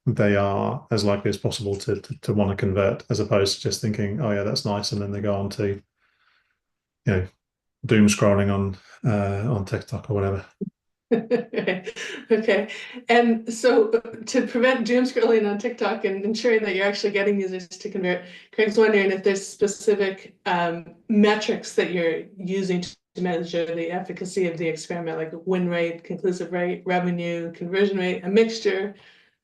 they are as likely as possible to want to convert, as opposed to just thinking, oh yeah, that's nice, and then they go on to doom scrolling on TikTok or whatever. Okay, and so to prevent doom scrolling on TikTok and ensuring that you're actually getting users to convert, Craig's wondering if there's specific metrics that you're using to measure the efficacy of the experiment, like win rate, conclusive rate, revenue, conversion rate, a mixture,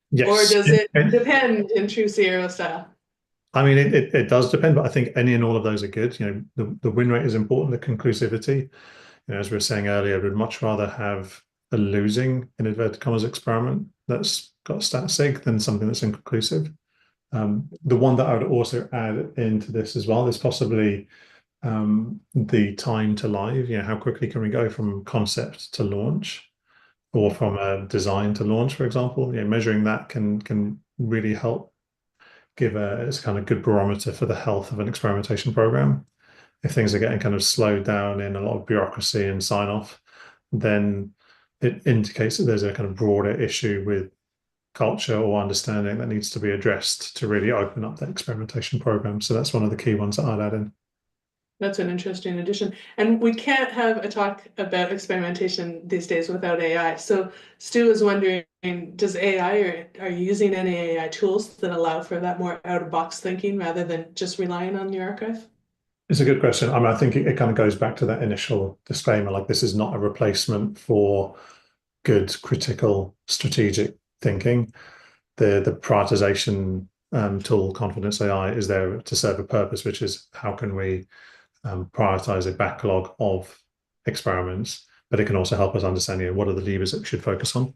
Yes. or does it depend in true CRO style? I mean, it does depend, but I think any and all of those are good. The win rate is important, the conclusivity. As we were saying earlier, we'd much rather have a losing, in inverted commas, experiment that's got stat sig than something that's inconclusive. The one that I would also add into this as well is possibly the time to live. How quickly can we go from concept to launch, or from a design to launch, for example? Measuring that can really help give it's kind of good barometer for the health of an experimentation program. If things are getting kind of slowed down in a lot of bureaucracy and sign off, then it indicates that there's a kind of broader issue with culture or understanding that needs to be addressed to really open up that experimentation program. So that's one of the key ones that I'd add in. That's an interesting addition. And we can't have a talk about experimentation these days without AI. So Stu is wondering, does AI, or are you using any AI tools that allow for that more out-of-box thinking rather than just relying on your archive? It's a good question. I mean, I think it kind of goes back to that initial disclaimer, like this is not a replacement for good critical strategic thinking. The prioritization tool, Confidence AI, is there to serve a purpose, which is how can we prioritize a backlog of experiments, but it can also help us understand what are the levers that we should focus on.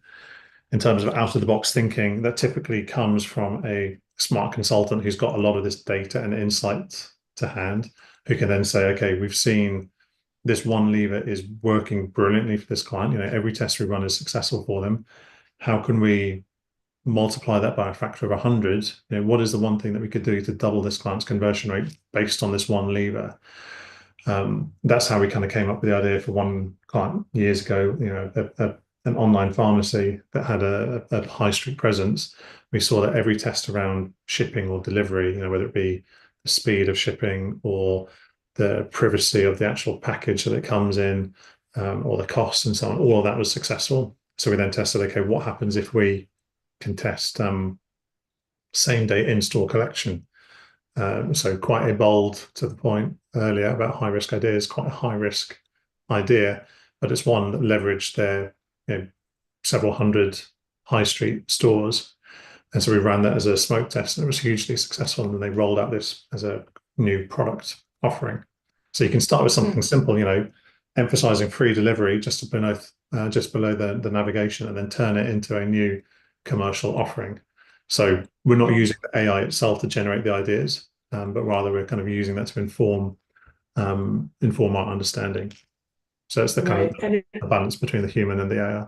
In terms of out-of-the-box thinking, that typically comes from a smart consultant who's got a lot of this data and insight to hand, who can then say, okay, we've seen this one lever is working brilliantly for this client. Every test we run is successful for them. How can we multiply that by a factor of 100? What is the one thing that we could do to double this client's conversion rate based on this one lever? That's how we kind of came up with the idea for one client years ago. An online pharmacy that had a high street presence. We saw that every test around shipping or delivery, whether it be the speed of shipping or the privacy of the actual package that it comes in, or the costs and so on, all of that was successful. So we then tested, okay, what happens if we can test same day in-store collection? So quite a bold, to the point earlier about high-risk ideas, quite a high-risk idea, but it's one that leveraged their several hundred high street stores. And so we ran that as a smoke test, and it was hugely successful. And then they rolled out this as a new product offering. So you can start with something simple, emphasizing free delivery just below the navigation, and then turn it into a new commercial offering. So we're not using the AI itself to generate the ideas, but rather we're kind of using that to inform our understanding. So it's the kind of the balance between the human and the AI.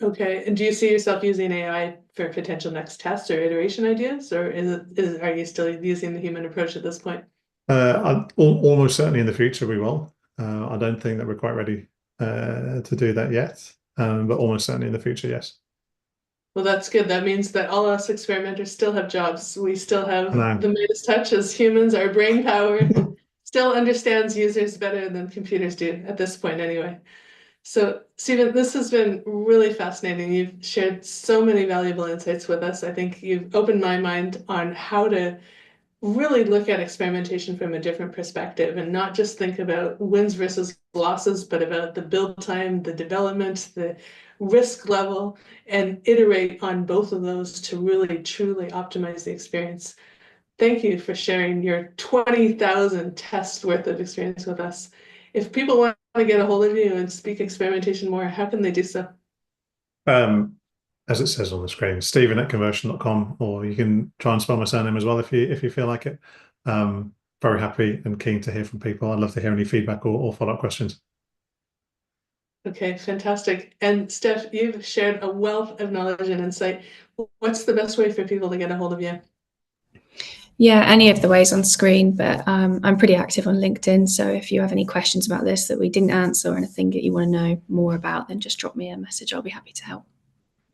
Okay, and do you see yourself using AI for potential next tests or iteration ideas, or are you still using the human approach at this point? Almost certainly in the future we will. I don't think that we're quite ready to do that yet, but almost certainly in the future, yes. Well, that's good. That means that all us experimenters still have jobs. We still have No. the Midas touch as humans. Our brain power still understands users better than computers do at this point anyway. So, Stephen, this has been really fascinating. You've shared so many valuable insights with us. I think you've opened my mind on how to really look at experimentation from a different perspective and not just think about wins versus losses, but about the build time, the development, the risk level, and iterate on both of those to really truly optimize the experience. Thank you for sharing your 20,000 tests worth of experience with us. If people want to get a hold of you and speak experimentation more, how can they do so? As it says on the screen, Stephen@Convert.com, or you can try and spell my surname as well if you feel like it. Very happy and keen to hear from people. I'd love to hear any feedback or follow-up questions. Okay, fantastic. And Steph, you've shared a wealth of knowledge and insight. What's the best way for people to get a hold of you? Yeah, any of the ways on screen, but I'm pretty active on LinkedIn. So if you have any questions about this that we didn't answer or anything that you want to know more about, then just drop me a message. I'll be happy to help.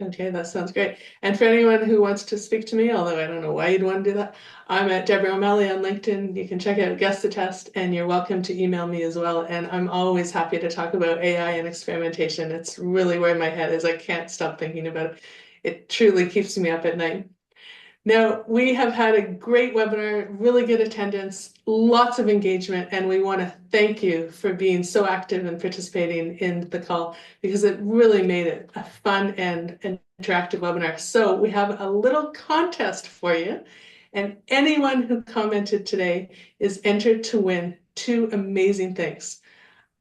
Okay, that sounds great. And for anyone who wants to speak to me, although I don't know why you'd want to do that, I'm at Deborah O'Malley on LinkedIn. You can check out Guess the Test, and you're welcome to email me as well. And I'm always happy to talk about AI and experimentation. It's really where my head is. I can't stop thinking about it. It truly keeps me up at night. Now, we have had a great webinar, really good attendance, lots of engagement, and we want to thank you for being so active and participating in the call, because it really made it a fun and interactive webinar. So we have a little contest for you, and anyone who commented today is entered to win two amazing things.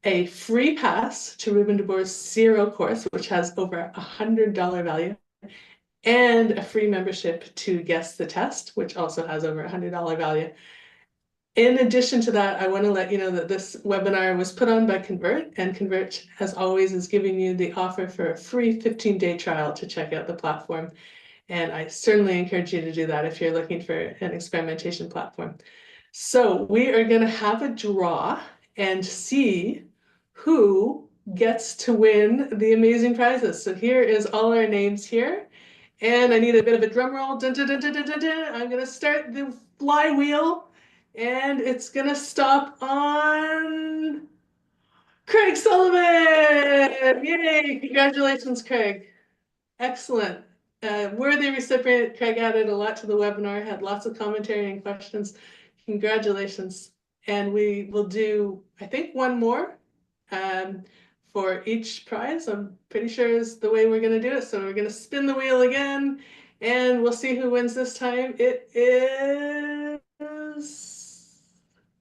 A free pass to Ruben de Boer's Zero course, which has over $100 value, and a free membership to Guess the Test, which also has over $100 value. In addition to that, I want to let you know that this webinar was put on by Convert, and Convert, as always, is giving you the offer for a free 15-day trial to check out the platform. And I certainly encourage you to do that if you're looking for an experimentation platform. So we are going to have a draw and see who gets to win the amazing prizes. So here is all our names here. And I need a bit of a drum roll. Dun, dun, dun, dun, dun, dun, dun. I'm going to start the flywheel, and it's going to stop on Craig Sullivan. Yay! Congratulations, Craig. Excellent. Worthy recipient. Craig added a lot to the webinar, had lots of commentary and questions. Congratulations. And we will do, I think, one more for each prize. I'm pretty sure is the way we're going to do it. So we're going to spin the wheel again, and we'll see who wins this time. It is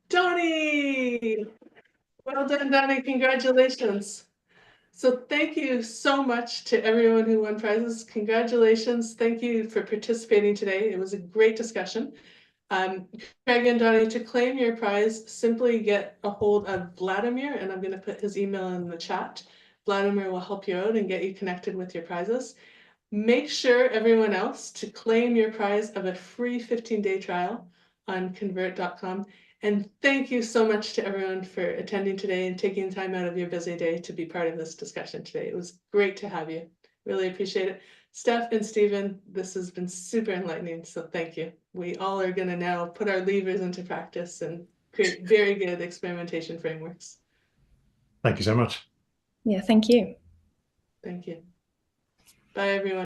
Donnie. Well done, Donnie. Congratulations. So thank you so much to everyone who won prizes. Congratulations. Thank you for participating today. It was a great discussion. Craig and Donnie, to claim your prize, simply get a hold of Vladimir, and I'm going to put his email in the chat. Vladimir will help you out and get you connected with your prizes. Make sure, everyone else, to claim your prize of a free 15-day trial on Convert.com. And thank you so much to everyone for attending today and taking time out of your busy day to be part of this discussion today. It was great to have you. Really appreciate it. Steph and Stephen, this has been super enlightening, so thank you. We all are going to now put our levers into practice and create very good experimentation frameworks. Thank you so much. Yeah, thank you. Thank you. Bye, everyone.